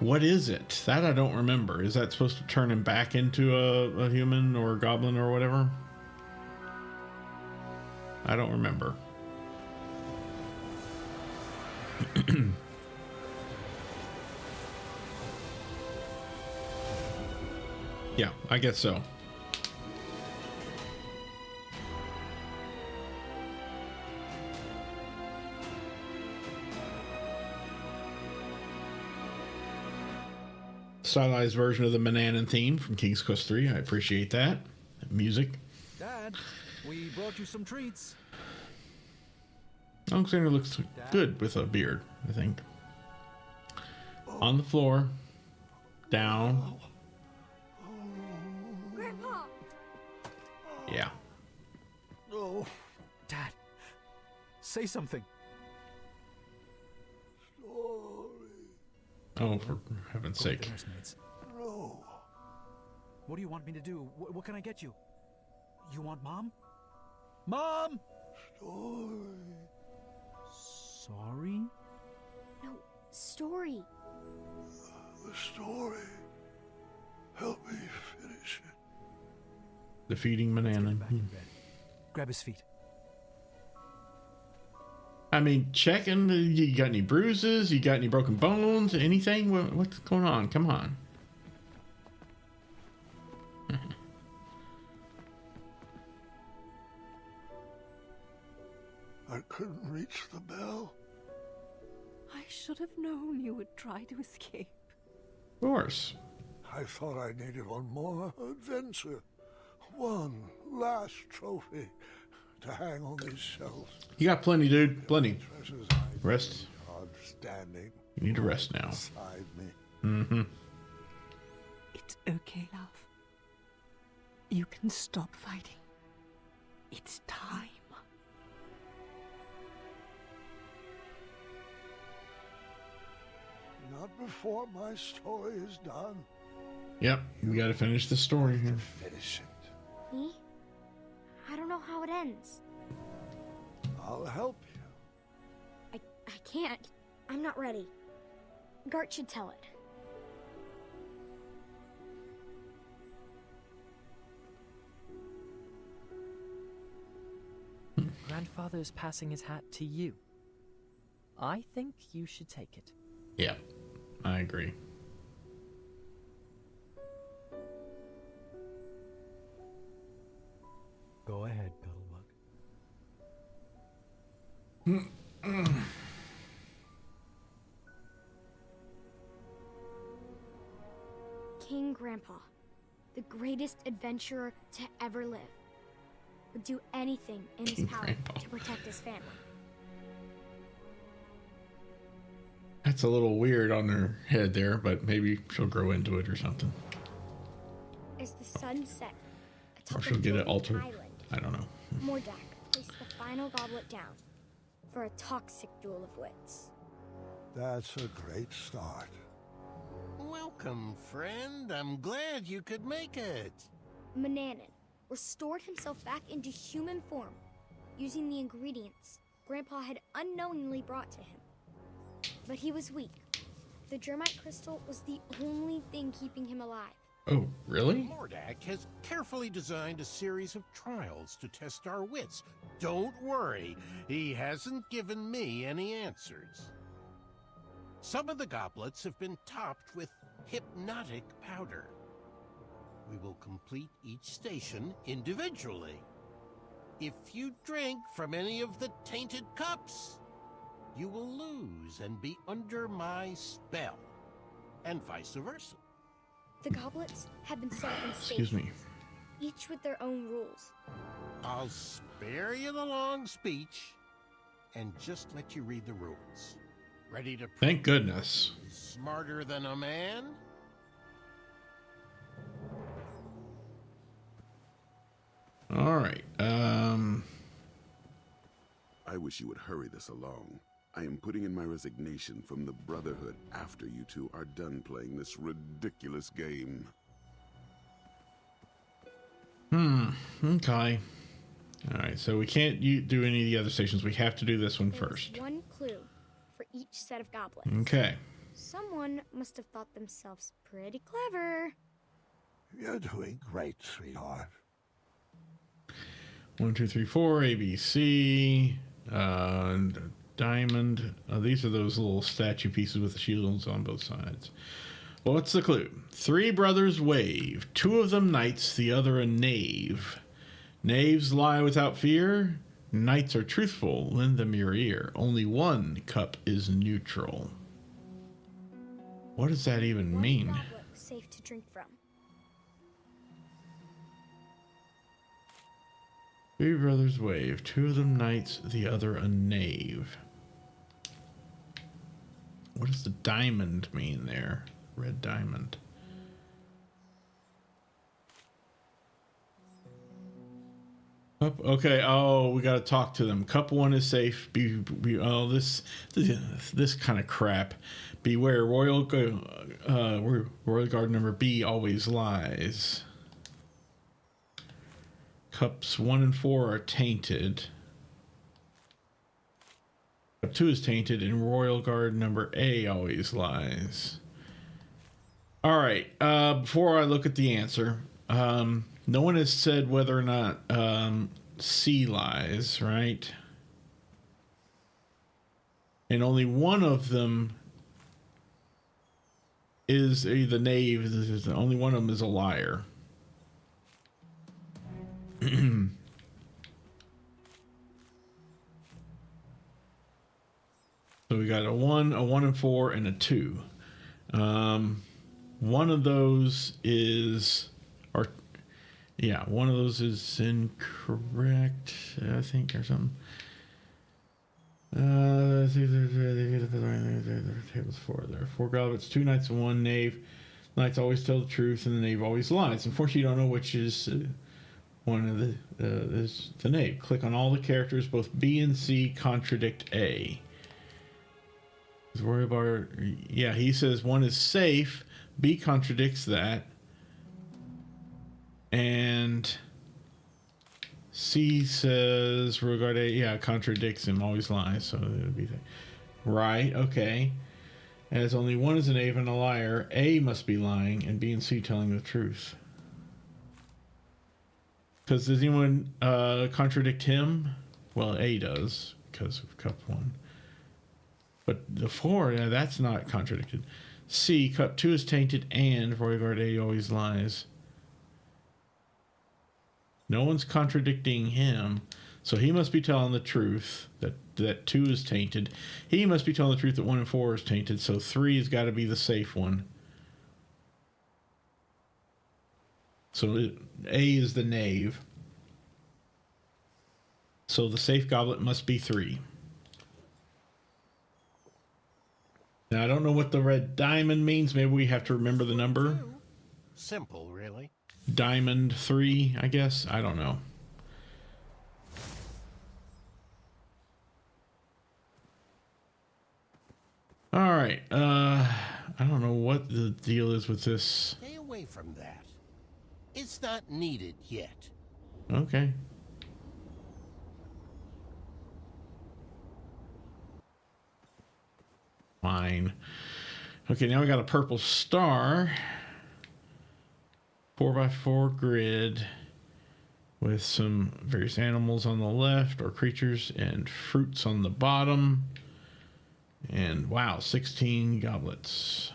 what is it? That I don't remember. Is that supposed to turn him back into a human or a goblin or whatever? I don't remember. Yeah, I guess so. Stylized version of the Manannan theme from King's Quest 3. I appreciate that. Music. Dad, we brought you some treats. Alexander looks good with a beard, I think. On the floor. Down. Grandpa! Yeah. No. Dad, say something. Oh, for heaven's Go with sake. the nursemaids. No. What do you want me to do? What can I get you? You want Mom? Mom! Story. Sorry? No, story. The story. Help me finish it. Defeating Get him Manannan. back in bed. Grab his feet. I mean, checking. You got any bruises? You got any broken bones? Anything? What's going on? Come on. I couldn't reach the bell. I should have known you would try to escape. Of course. I thought I needed one more adventure. One last trophy to hang on these shelves. You got plenty, dude. Plenty. Treasures I Rest. are standing You need to rest now. beside me. Mm-hmm. It's okay, love. You can stop fighting. It's time. Not before my story is done. Yep. We got to finish the story here. Finish it. Me? I don't know how it ends. I'll help you. I can't. I'm not ready. Gart should tell it. Grandfather's passing his hat to you. I think you should take it. Yeah. I agree. Go ahead, Petalbug. King Grandpa, the greatest adventurer to ever live, would do anything in his King power Grandpa. to protect his family. That's a little weird on her head there, but maybe she'll grow into it or something. As the sun set atop Or the she'll get it floating altered. island, I don't know. Mordak placed the final goblet down for a toxic duel of wits. That's a great start. Welcome, friend. I'm glad you could make it. Manannan restored himself back into human form using the ingredients Grandpa had unknowingly brought to him. But he was weak. The Germite crystal was the only thing keeping him alive. Oh, really? Mordak has carefully designed a series of trials to test our wits. Don't worry, he hasn't given me any answers. Some of the goblets have been topped with hypnotic powder. We will complete each station individually. If you drink from any of the tainted cups, you will lose and be under my spell, and vice versa. The goblets have been set in Excuse me. stations, each with their own rules. I'll spare you the long speech and just let you read the rules. Ready to Thank goodness. smarter than a man? All right. I wish you would hurry this along. I am putting in my resignation from the Brotherhood after you two are done playing this ridiculous game. Okay. All right. So we can't do any of the other stations. We have to do this one There's first. one clue for each set of goblets. Okay. Someone must have thought themselves pretty clever. You're doing great, sweetheart. 1, 2, 3, 4. ABC. Diamond. These are those little statue pieces with the shields on both sides. Well, what's the clue? 3 brothers wave. 2 of them knights, the other a knave. Knaves lie without fear. Knights are truthful. Lend them your ear. Only one cup is neutral. What does that even One mean? goblet safe to drink from. 3 brothers wave. 2 of them knights, the other a knave. What does the diamond mean there? Red diamond. Cup, okay. Oh, we got to talk to them. Cup 1 is safe. This kind of crap. Beware, royal guard number B always lies. Cups 1 and 4 are tainted. Cup 2 is tainted, and royal guard number A always lies. All right. Before I look at the answer, no one has said whether or not C lies, right? And only one of them is the knave. Only one of them is a liar. So we got a 1 and 4, and a 2. One of those is, one of those is incorrect, I think, or something. Tables 4. There are 4 goblets, 2 knights, and 1 knave. Knights always tell the truth, and the knave always lies. Unfortunately, you don't know which is one of the knave. Click on all the characters. Both B and C contradict A. He says 1 is safe. B contradicts that. And C says regard A, contradicts him, always lies. So it would be that. Right, okay. As only 1 is a knave and a liar, A must be lying, and B and C telling the truth. Because does anyone contradict him? Well, A does, because of cup 1. But the 4, that's not contradicted. C, cup 2 is tainted, and royal guard A always lies. No one's contradicting him, so he must be telling the truth that 2 is tainted. He must be telling the truth that 1 and 4 is tainted, so 3 has got to be the safe one. So A is the knave. So the safe goblet must be 3. Now, I don't know what the red diamond means. Maybe we have to remember the number. Simple, really. Diamond 3, I guess. I don't know. All right. I don't know what the deal is with this. Stay away from that. It's not needed yet. Okay. Fine. Okay, now we got a purple star. 4x4 grid with some various animals on the left or creatures and fruits on the bottom. And wow, 16 goblets.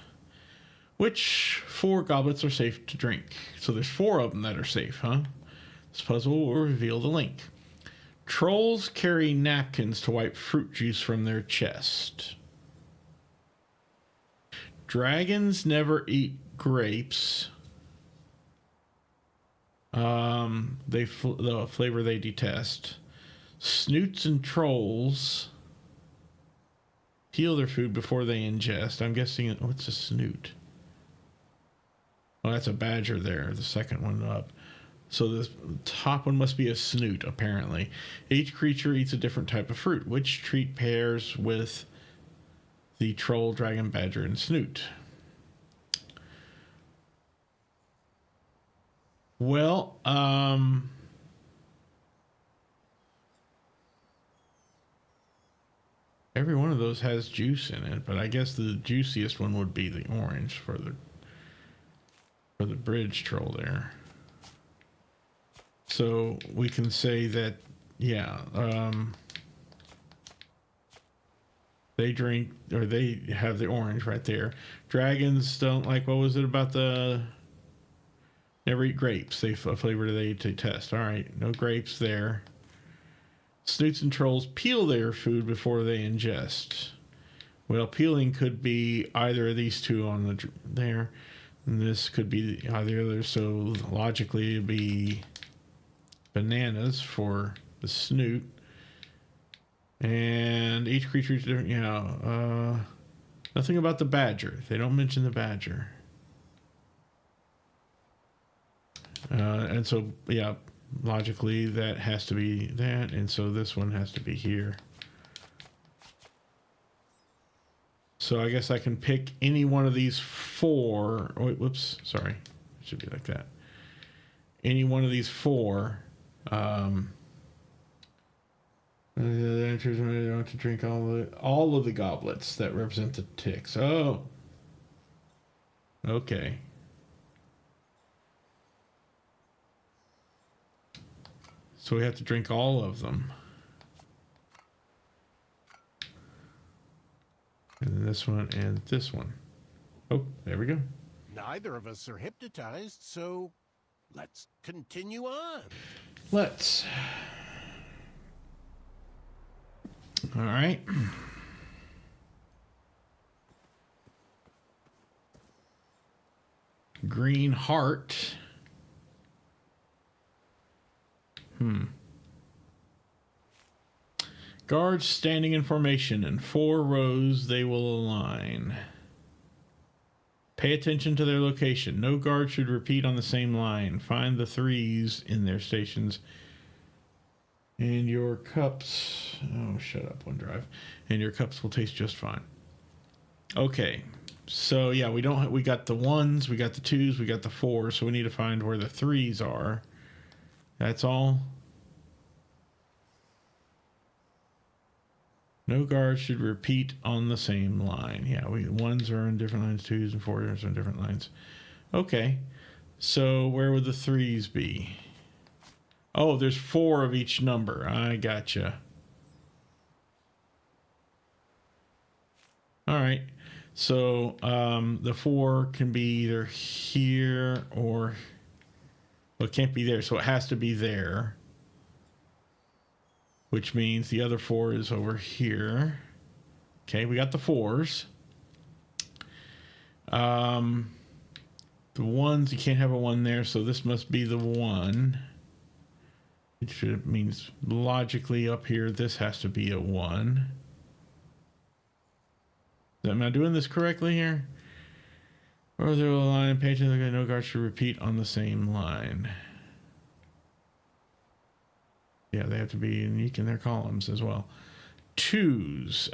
Which 4 goblets are safe to drink? So there's 4 of them that are safe, huh? This puzzle will reveal the link. Trolls carry napkins to wipe fruit juice from their chest. Dragons never eat grapes. The flavor they detest. Snoots and trolls peel their food before they ingest. I'm guessing, what's a snoot? Oh, that's a badger there, the second one up. So the top one must be a snoot, apparently. Each creature eats a different type of fruit. Which treat pairs with the troll, dragon, badger, and snoot? Well, every one of those has juice in it, but I guess the juiciest one would be the orange for the bridge troll there. So we can say that, yeah, they drink, or they have the orange right there. Dragons don't like, what was it about the, never eat grapes. They flavor they test. All right, no grapes there. Snoots and trolls peel their food before they ingest. Well, peeling could be either of these two on there. And this could be either other, so logically it'd be bananas for the snoot. And each creature's different. Yeah, nothing about the badger. They don't mention the badger. And so, yeah, logically that has to be that. And so this one has to be here. So I guess I can pick any one of these four. Oh, wait, whoops, sorry. It should be like that. Any one of these four. The enters when they want to drink all of the goblets that represent the ticks. Oh, okay. So we have to drink all of them. And this one and this one. Oh, there we go. Neither of us are hypnotized, so let's continue on. Let's. All right. Green heart. Guards standing in formation. In 4 rows, they will align. Pay attention to their location. No guard should repeat on the same line. Find the 3s in their stations. And your cups... Oh, shut up, OneDrive. And your cups will taste just fine. Okay. So, yeah, we got the 1s, we got the 2s, we got the 4s. So we need to find where the 3s are. That's all. No guard should repeat on the same line. Yeah, 1s are on different lines, 2s and 4s are on different lines. Okay. So where would the 3s be? Oh, there's 4 of each number. I gotcha. All right. So the 4 can be either here or... Well, it can't be there, so it has to be there. Which means the other 4 is over here. Okay, we got the 4s. The 1s, you can't have a 1 there, so this must be the 1. It means logically up here, this has to be a 1. Am I doing this correctly here? Or there will line page no guard should repeat on the same line. Yeah, they have to be unique in their columns as well. 2s.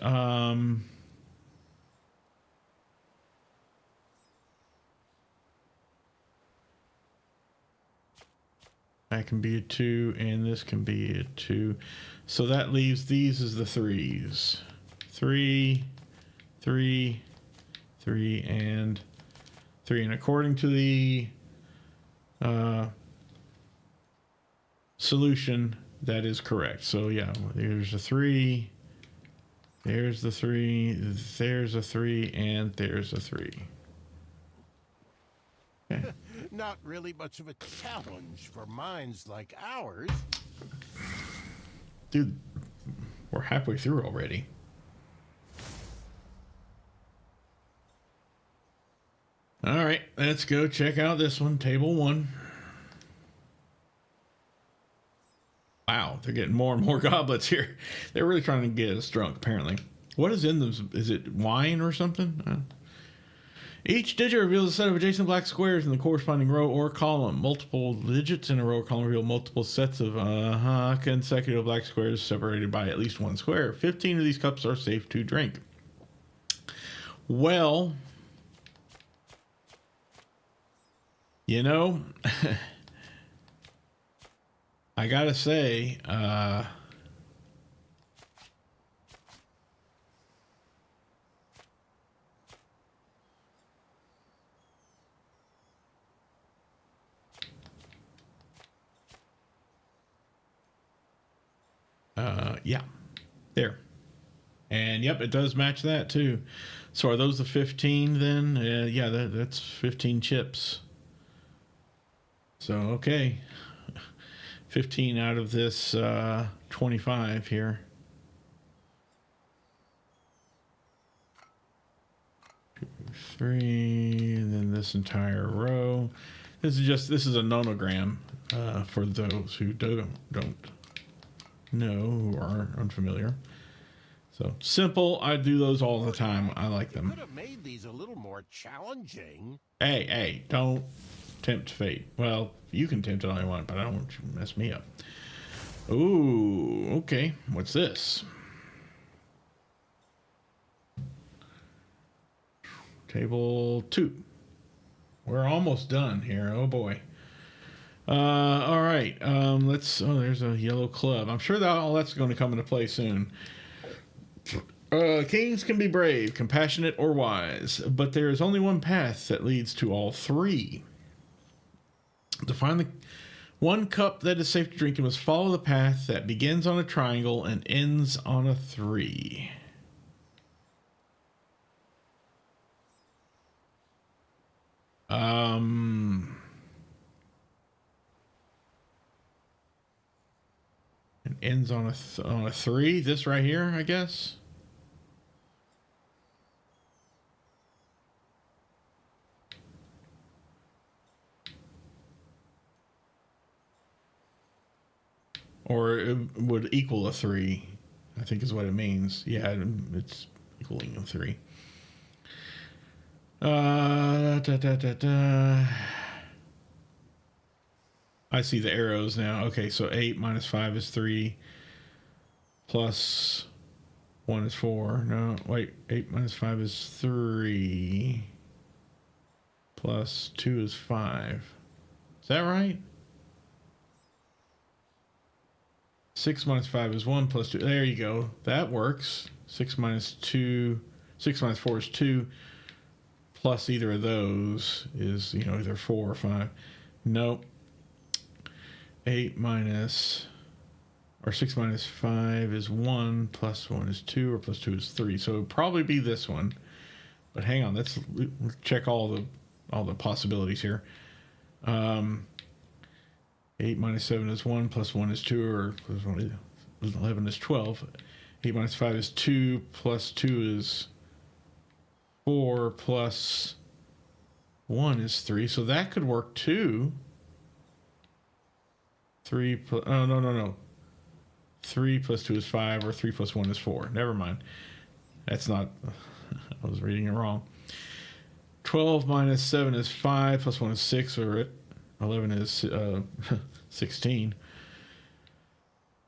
That can be a 2, and this can be a 2. So that leaves these as the 3s. 3, 3, 3, and 3. And according to the solution, that is correct. So yeah, there's a 3, there's the 3, there's a 3, and there's a 3. Okay. Not really much of a challenge for minds like ours. Dude, we're halfway through already. All right, let's go check out this one, table 1. Wow, they're getting more and more goblets here. They're really trying to get us drunk, apparently. What is in them? Is it wine or something? Each digit reveals a set of adjacent black squares in the corresponding row or column. Multiple digits in a row or column reveal multiple sets of consecutive black squares separated by at least 1 square. 15 of these cups are safe to drink. Well, you know, I gotta say, yeah, there. And yep, it does match that too. So are those the 15 then? Yeah, that's 15 chips. So, okay. 15 out of this 25 here. 2, 3, and then this entire row. This is a nonogram for those who don't know, who are unfamiliar. So simple. I do those all the time. I like them. Could have made these a little more challenging. Hey, don't tempt fate. Well, you can tempt it all you want, but I don't want you to mess me up. Ooh, okay. What's this? Table 2. We're almost done here. Oh boy. All right. There's a yellow club. I'm sure that all that's going to come into play soon. Kings can be brave, compassionate, or wise, but there is only one path that leads to all 3. To find the one cup that is safe to drink, you must follow the path that begins on a triangle and ends on a 3. It ends on a 3. This right here, I guess. Or it would equal a 3, I think is what it means. Yeah, it's equaling a 3. I see the arrows now. Okay, so 8 minus 5 is 3. Plus 1 is 4. No, wait. 8 minus 5 is 3. Plus 2 is 5. Is that right? 6 minus 5 is 1 plus 2. There you go. That works. 6 minus 4 is 2. Plus either of those is, either 4 or 5. Nope. 6 minus 5 is 1. Plus 1 is 2, or plus 2 is 3. So it would probably be this one. But hang on. Let's check all the possibilities here. 8 minus 7 is 1, plus 1 is 2, or plus 1 is 11 is 12. 8 minus 5 is 2, plus 2 is 4, plus 1 is 3. So that could work too. 3 plus, oh, no. 3 plus 2 is 5, or 3 plus 1 is 4. Never mind. That's not, I was reading it wrong. 12 minus 7 is 5, plus 1 is 6, or 11 is 16.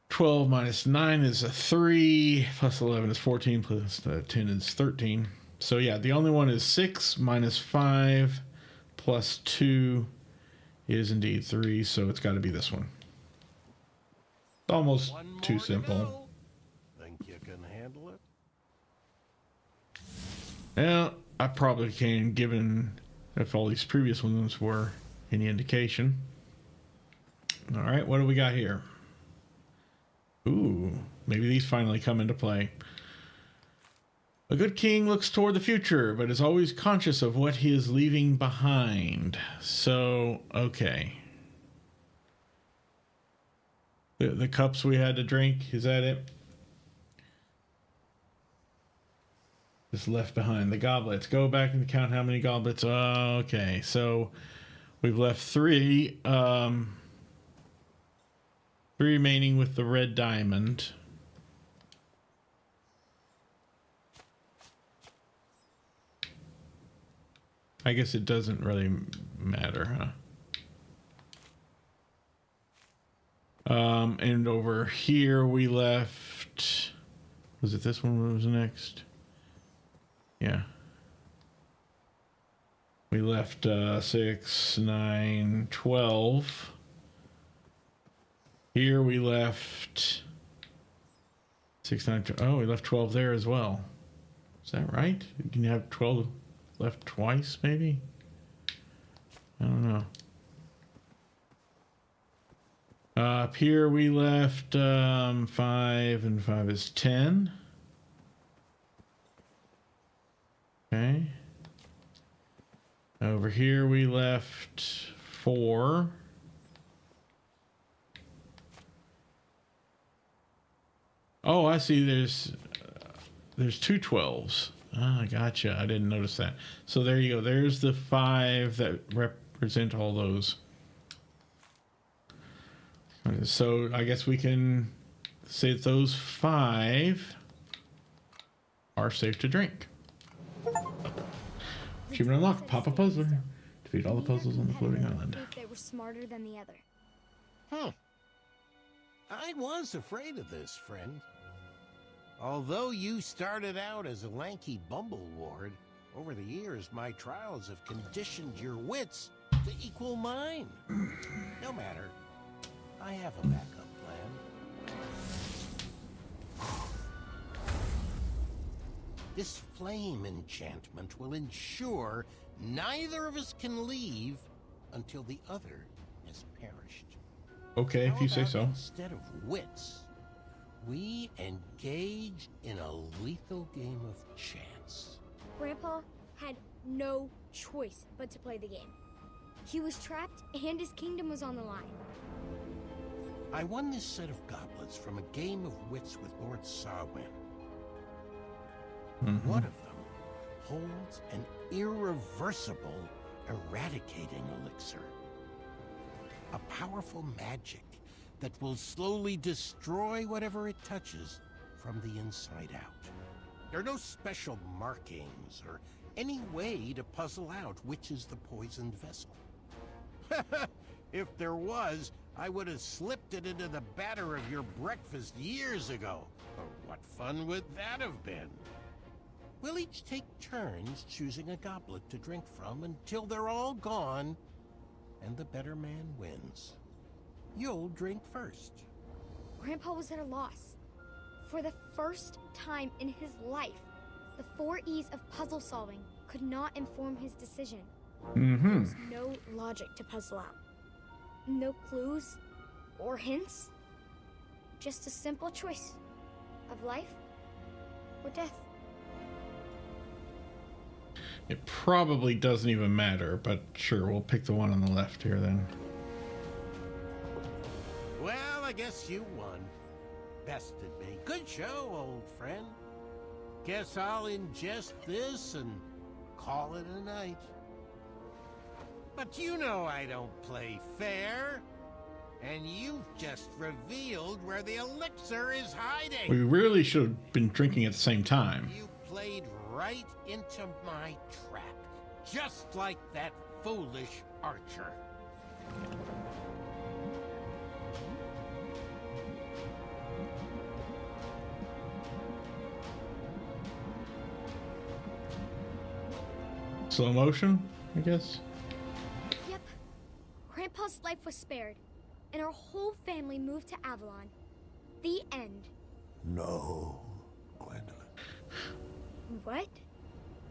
12 minus 9 is a 3, plus 11 is 14, plus 10 is 13. So yeah, the only one is 6 minus 5 plus 2 is indeed 3, so it's got to be this one. It's almost too simple. Think you can handle it? Yeah, I probably can, given if all these previous ones were any indication. All right, what do we got here? Ooh, maybe these finally come into play. A good king looks toward the future, but is always conscious of what he is leaving behind. So, okay. The cups we had to drink, is that it? Just left behind. The goblets. Go back and count how many goblets. Okay, so we've left 3. 3 remaining with the red diamond. I guess it doesn't really matter, huh? And over here we left... Was it this one? What was next? Yeah. We left 6, 9, 12. Here we left 6, 9, 12. Oh, we left 12 there as well. Is that right? You can have 12 left twice, maybe? I don't know. Up here we left 5, and 5 is 10. Okay. Over here we left 4. Oh, I see. There's 2 12s. Ah, gotcha. I didn't notice that. So there you go. There's the 5 that represent all those. So I guess we can say that those 5 are safe to drink. Achievement unlocked. Pop a puzzler. Defeat all the puzzles on the floating island. They were smarter than the other. I was afraid of this, friend. Although you started out as a lanky bumbleward, over the years my trials have conditioned your wits to equal mine. No matter. I have a backup plan. This flame enchantment will ensure neither of us can leave until the other has perished. Okay, if you say so. Instead of wits, we engage in a lethal game of chance. Grandpa had no choice but to play the game. He was trapped and his kingdom was on the line. I won this set of goblets from a game of wits with Lord Sarwyn. One of them holds an irreversible eradicating elixir. A powerful magic that will slowly destroy whatever it touches from the inside out. There are no special markings or any way to puzzle out which is the poisoned vessel. If there was, I would have slipped it into the batter of your breakfast years ago. But what fun would that have been? We'll each take turns choosing a goblet to drink from until they're all gone, and the better man wins. You'll drink first. Grandpa was at a loss. For the first time in his life, the 4 E's of puzzle solving could not inform his decision. There was no logic to puzzle out. No clues or hints. Just a simple choice of life or death. It probably doesn't even matter, but sure, we'll pick the one on the left here then. Well, I guess you won. Bested me. Good show, old friend. Guess I'll ingest this and call it a night. But you know I don't play fair. And you've just revealed where the elixir is hiding. We really should have been drinking at the same time. You played right into my trap. Just like that foolish archer. Slow motion, I guess. Yep. Grandpa's life was spared, and our whole family moved to Avalon. The end. No, Gwendolyn. What?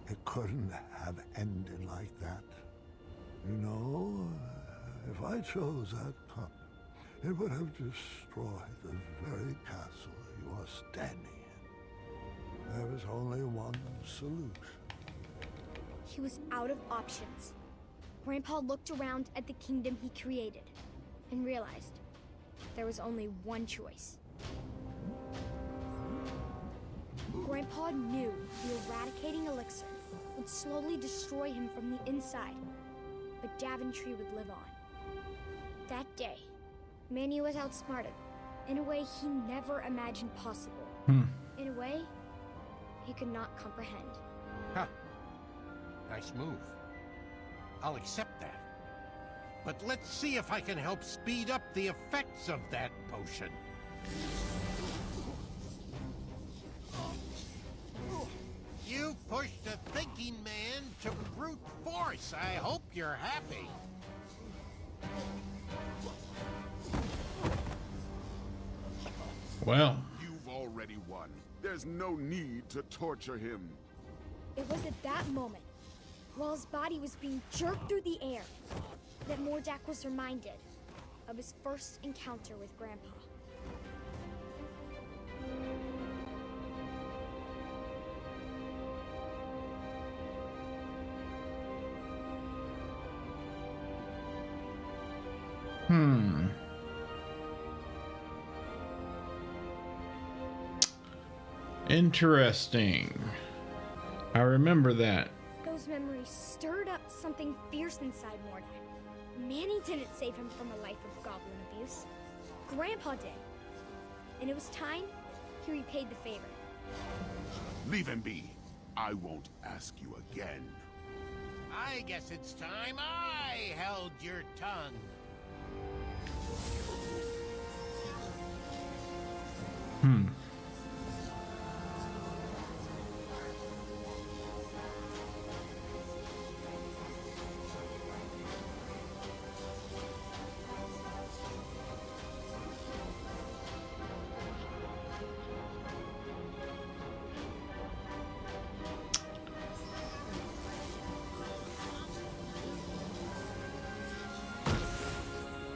It couldn't have ended like that. You know, if I chose that cup, it would have destroyed the very castle you are standing in. There is only one solution. He was out of options. Grandpa looked around at the kingdom he created and realized there was only one choice. Grandpa knew the eradicating elixir would slowly destroy him from the inside, but Daventry would live on. That day, Manny was outsmarted in a way he never imagined possible. In a way he could not comprehend. Huh. Nice move. I'll accept that. But let's see if I can help speed up the effects of that potion. You pushed a thinking man to brute force. I hope you're happy. Well, You've already won. There's no need to torture him. It was at that moment, while his body was being jerked through the air, that Mordak was reminded of his first encounter with Grandpa. Interesting. I remember that. Those memories stirred up something fierce inside Mordak. Manny didn't save him from a life of goblin abuse. Grandpa did. And it was time he repaid the favor. Leave him be. I won't ask you again. I guess it's time I held your tongue.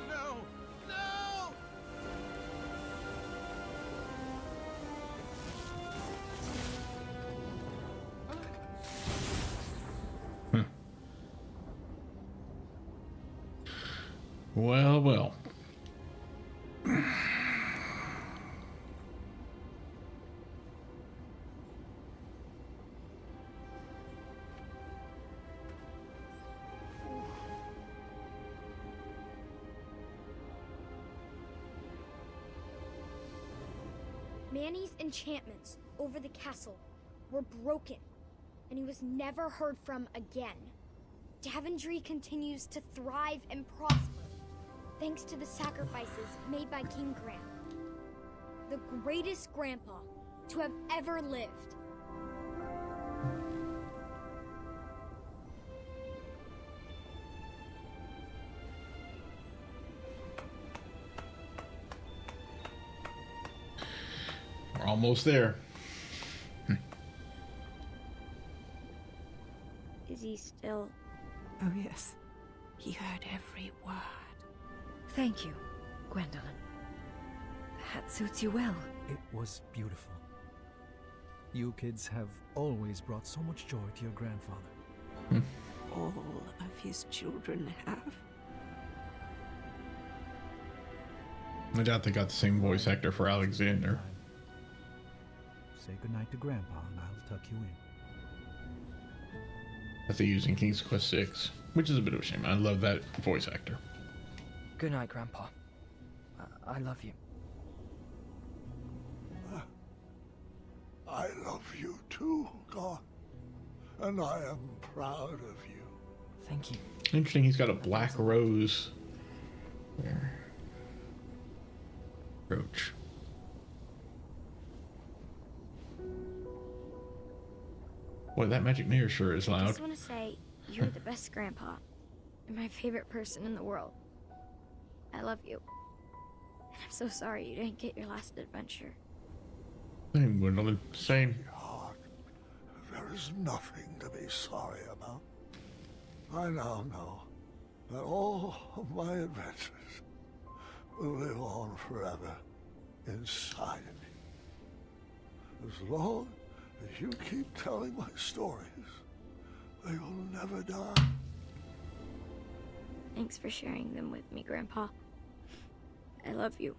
No! No! Well, well. Manny's enchantments over the castle were broken, and he was never heard from again. Daventry continues to thrive and prosper, thanks to the sacrifices made by King Graham, the greatest grandpa to have ever lived. We're almost there. Is he still... Oh, yes. He heard every word. Thank you, Gwendolyn. The hat suits you well. It was beautiful. You kids have always brought so much joy to your grandfather. All of his children have. I doubt they got the same voice actor for Alexander. Say goodnight to Grandpa and I'll tuck you in. That they use in King's Quest 6, which is a bit of a shame. I love that voice actor. Good night, Grandpa. I love you. I love you too, God. And I am proud of you. Thank you. Interesting, he's got a black rose there. Roach. Boy, that magic mirror sure is I loud. just want to say, you're the best grandpa. You're my favorite person in the world. I love you. And I'm so sorry you didn't get your last adventure. Same, Gwendolyn. Same. Sweetheart, there is nothing to be sorry about. I now know that all of my adventures will live on forever inside of me. As long as you keep telling my stories, they will never die. Thanks for sharing them with me, Grandpa. I love you.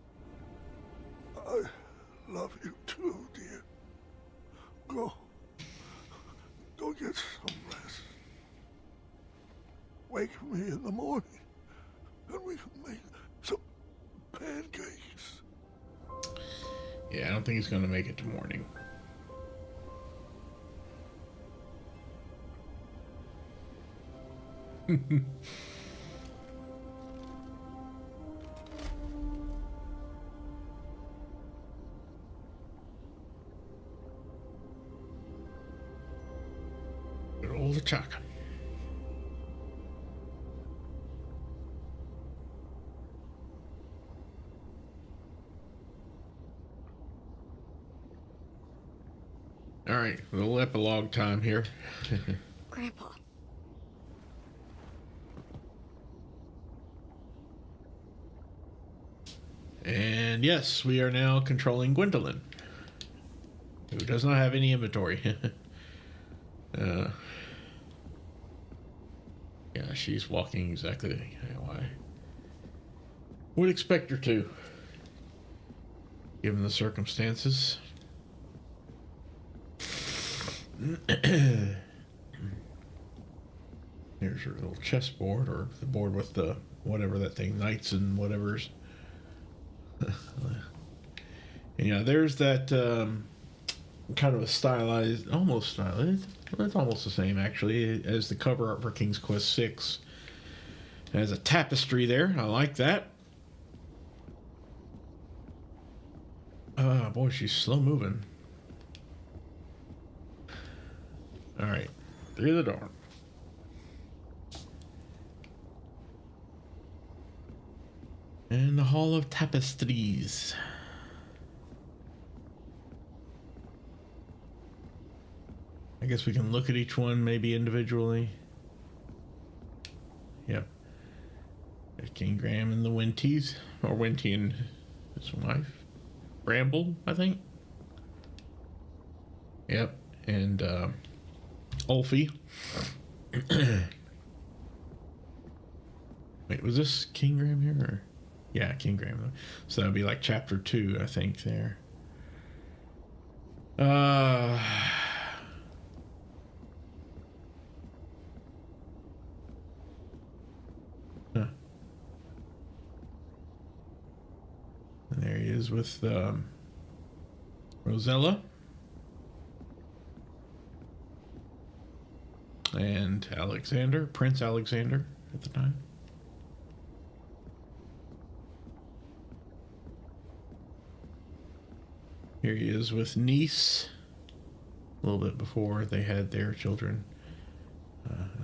I love you too, dear. Go get some rest. Wake me in the morning, and we can make some pancakes. Yeah, I don't think he's going to make it to morning. Good old Chaka. All right, a little epilogue time here. Grandpa. And yes, we are now controlling Gwendolyn, who does not have any inventory. Yeah, she's walking exactly how I would expect her to, given the circumstances. Here's her little chessboard, or the board with the whatever that thing, knights and whatever's. And yeah, there's that kind of a stylized, almost stylized. It's almost the same actually as the cover art for King's Quest VI. It has a tapestry there. I like that. Boy, she's slow moving. All right, through the door. And the Hall of Tapestries. I guess we can look at each one maybe individually. Yep. There's King Graham and the Winties. Or Winty and his wife. Bramble, I think. Yep. And Ulfie. Wait, was this King Graham here? Or? Yeah, King Graham. So that would be like chapter 2, I think, there. And there he is with Rosella. And Alexander, Prince Alexander at the time. Here he is with Nice, a little bit before they had their children,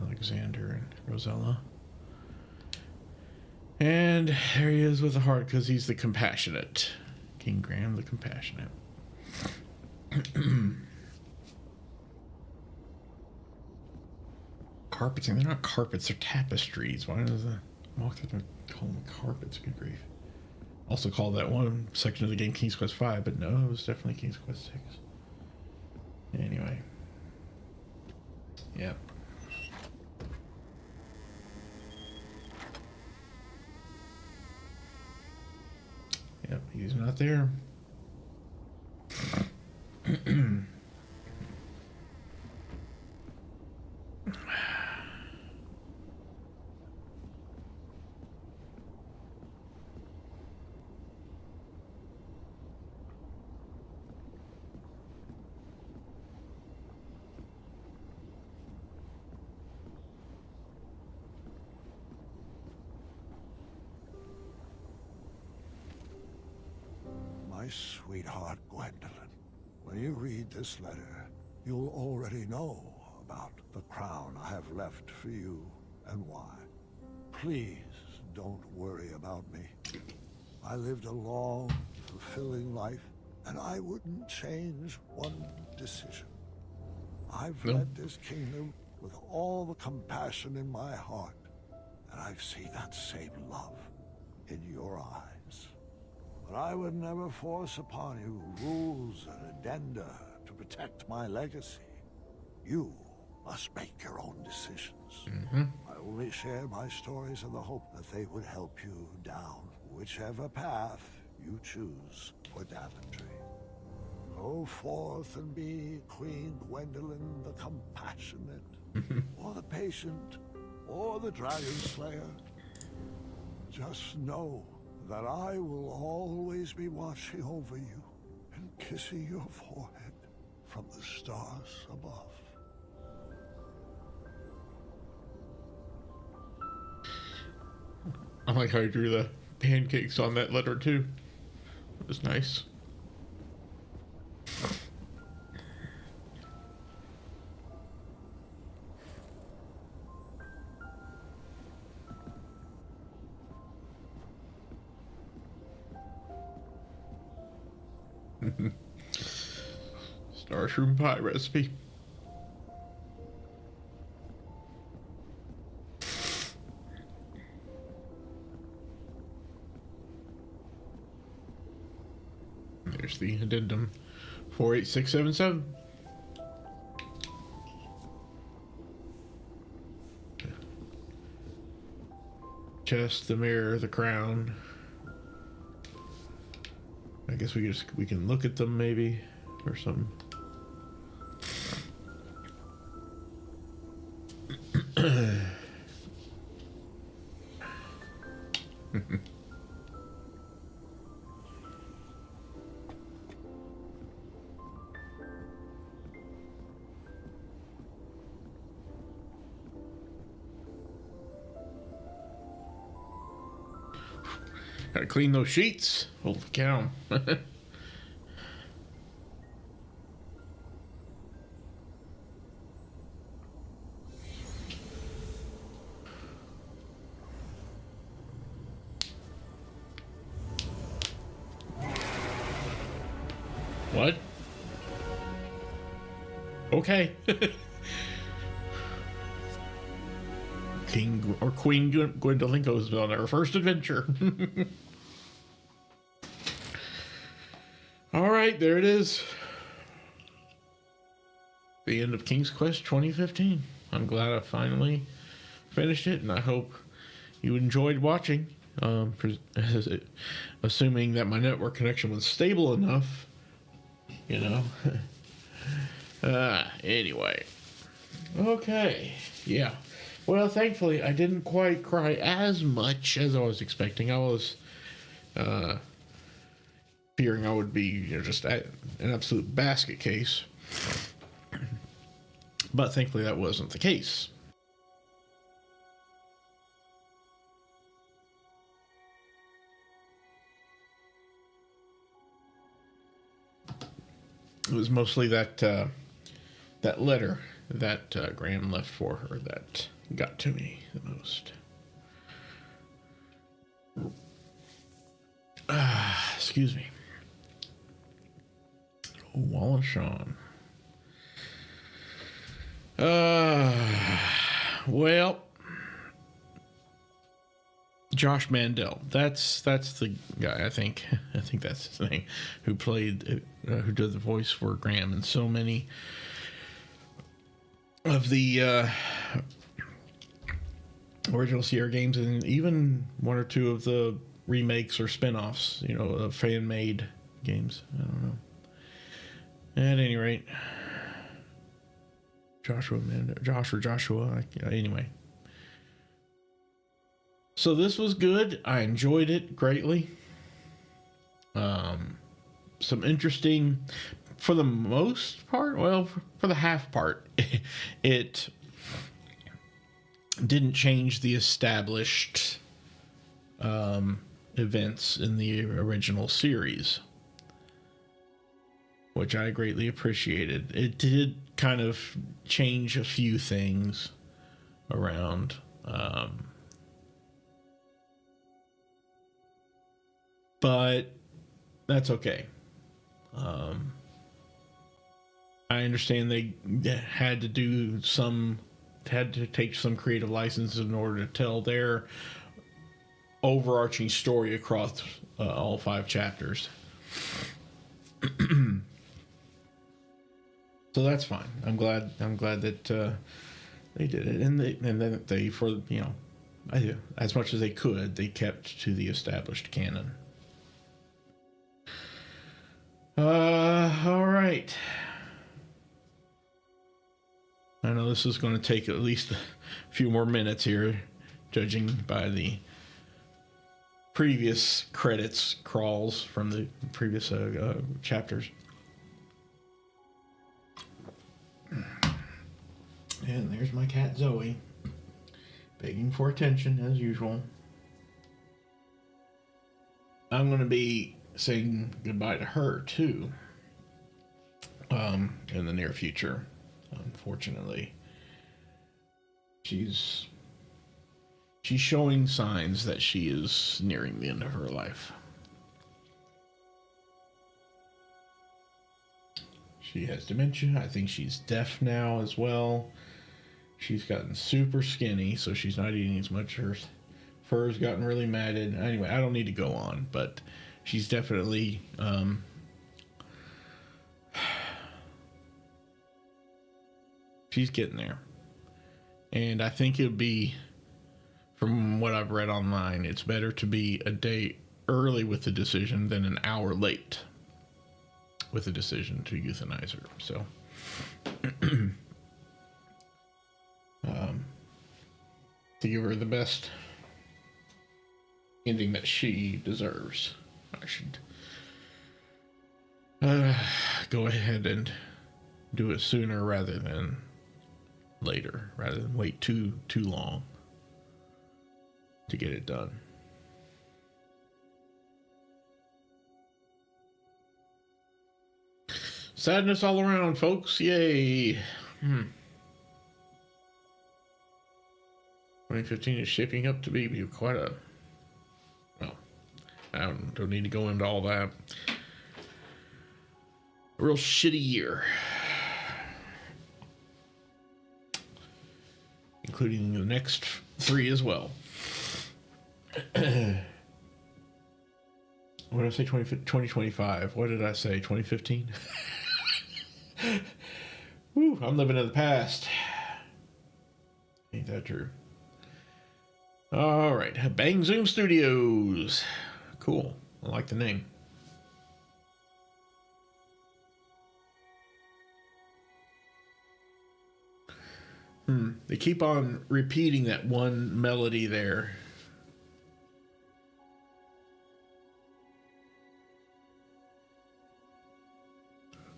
Alexander and Rosella. And there he is with the heart, because he's the compassionate. King Graham the compassionate. Carpets, and they're not carpets, they're tapestries. Why does the walkthrough call them carpets? Good grief. Also called that one section of the game King's Quest V, but no, it was definitely King's Quest VI. Anyway. Yep. Yep, he's not there. My sweetheart Gwendolyn, when you read this letter, you'll already know about the crown I have left for you and why. Please don't worry about me. I lived a long, fulfilling life, and I wouldn't change one decision. I've led this kingdom with all the compassion in my heart, and I've seen that same love in your eyes. But I would never force upon you rules and addenda to protect my legacy. You must make your own decisions. I only share my stories in the hope that they would help you down whichever path you choose for Daventry. Go forth and be Queen Gwendolyn the Compassionate, or the Patient, or the Dragon Slayer. Just know that I will always be watching over you and kissing your forehead from the stars above. I like how you drew the pancakes on that letter too. It was nice. Starshroom pie recipe. There's the addendum 48677. Chest, the mirror, the crown. I guess we can look at them maybe or something. Gotta clean those sheets. Holy cow. What? Okay. King or Queen Gwendolyn goes on her first adventure. All right, there it is. The end of King's Quest 2015. I'm glad I finally finished it, and I hope you enjoyed watching. Assuming that my network connection was stable enough, you know. Anyway. Okay. Yeah. Well, thankfully, I didn't quite cry as much as I was expecting. I was fearing I would be, just an absolute basket case. But thankfully, that wasn't the case. It was mostly that letter that Graham left for her that got to me the most. Excuse me. Wallace Shawn. Well, Josh Mandel. That's the guy. I think that's his name. Who played, who did the voice for Graham in so many of the original Sierra games, and even one or two of the remakes or spin-offs. Fan-made games. I don't know. At any rate, Joshua. Anyway. So this was good. I enjoyed it greatly. Some interesting, for the most part, for the half part, it didn't change the established events in the original series, which I greatly appreciated. It did kind of change a few things around. But that's okay. I understand they had to take some creative license in order to tell their overarching story across all 5 chapters. So that's fine. I'm glad that they did it, and then they, for as much as they could, they kept to the established canon. All right. I know this is going to take at least a few more minutes here, judging by the previous credits crawls from the previous chapters. And there's my cat Zoe, begging for attention as usual. I'm going to be saying goodbye to her too, in the near future. Unfortunately, she's showing signs that she is nearing the end of her life. She has dementia. I think she's deaf now as well. She's gotten super skinny, so she's not eating as much. Her fur's gotten really matted. Anyway, I don't need to go on, but she's definitely she's getting there. And I think it'd be, from what I've read online, it's better to be a day early with the decision than an hour late with the decision to euthanize her. So to give her the best ending that she deserves, I should go ahead and do it sooner rather than later, rather than wait too long to get it done. Sadness all around, folks. Yay. 2015 is shaping up to be quite a... Well, I don't need to go into all that. A real shitty year. Including the next 3 as well. What did I say? 2025. What did I say? 2015? Woo, I'm living in the past. Ain't that true? All right. Bang Zoom Studios. Cool. I like the name. They keep on repeating that one melody there.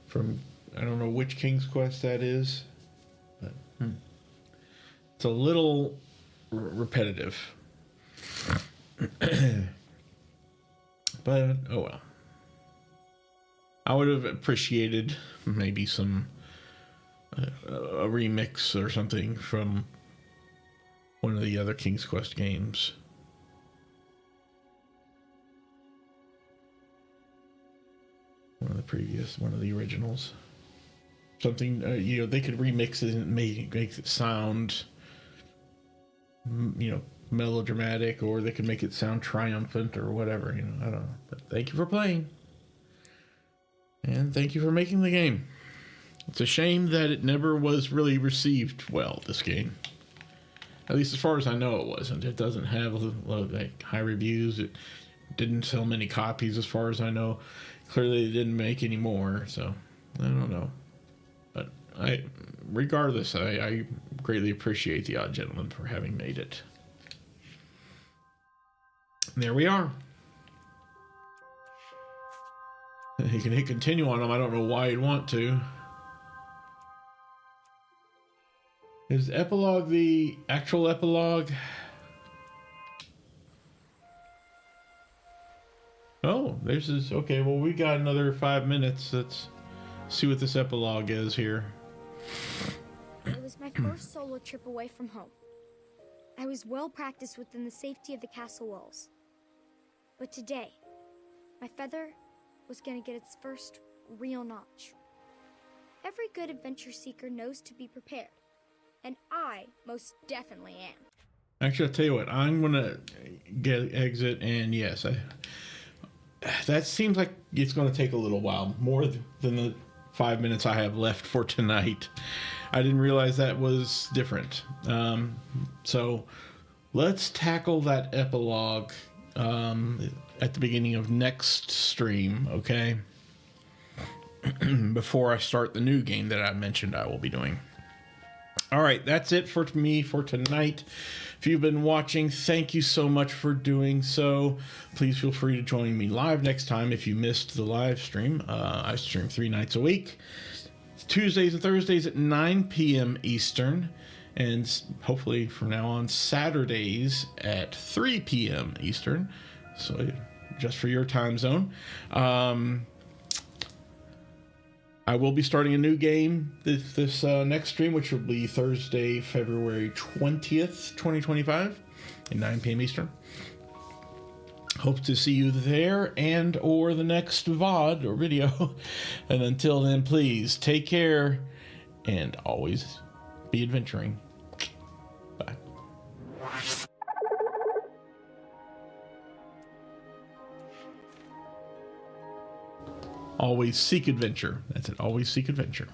From, I don't know which King's Quest that is, but it's a little repetitive. But, oh well. I would have appreciated maybe some a remix or something from one of the other King's Quest games. One of the originals. Something, they could remix it and make it sound, melodramatic, or they could make it sound triumphant or whatever, I don't know. But thank you for playing. And thank you for making the game. It's a shame that it never was really received well, this game. At least as far as I know it wasn't. It doesn't have high reviews. It didn't sell many copies as far as I know. Clearly they didn't make any more, so I don't know. But regardless, I greatly appreciate the Odd Gentleman for having made it. And there we are. You can hit continue on them. I don't know why you'd want to. Is epilogue the actual epilogue? Oh, there's this. Okay, well, we got another 5 minutes. Let's see what this epilogue is here. It was my first solo trip away from home. I was well practiced within the safety of the castle walls. But today, my feather was going to get its first real notch. Every good adventure seeker knows to be prepared. And I most definitely am. Actually, I'll tell you what. I'm going to exit, and yes, that seems like it's going to take a little while. More than the 5 minutes I have left for tonight. I didn't realize that was different. So let's tackle that epilogue at the beginning of next stream, okay? before I start the new game that I mentioned I will be doing. All right, that's it for me for tonight. If you've been watching, thank you so much for doing so. Please feel free to join me live next time if you missed the live stream. I stream 3 nights a week, Tuesdays and Thursdays at 9 p.m. Eastern, and hopefully from now on Saturdays at 3 p.m. Eastern, so just for your time zone. I will be starting a new game this next stream, which will be Thursday, February 20th, 2025 at 9 p.m. Eastern. Hope to see you there and or the next VOD or video. And until then, please take care and always be adventuring. Bye. Always seek adventure. That's it. Always seek adventure.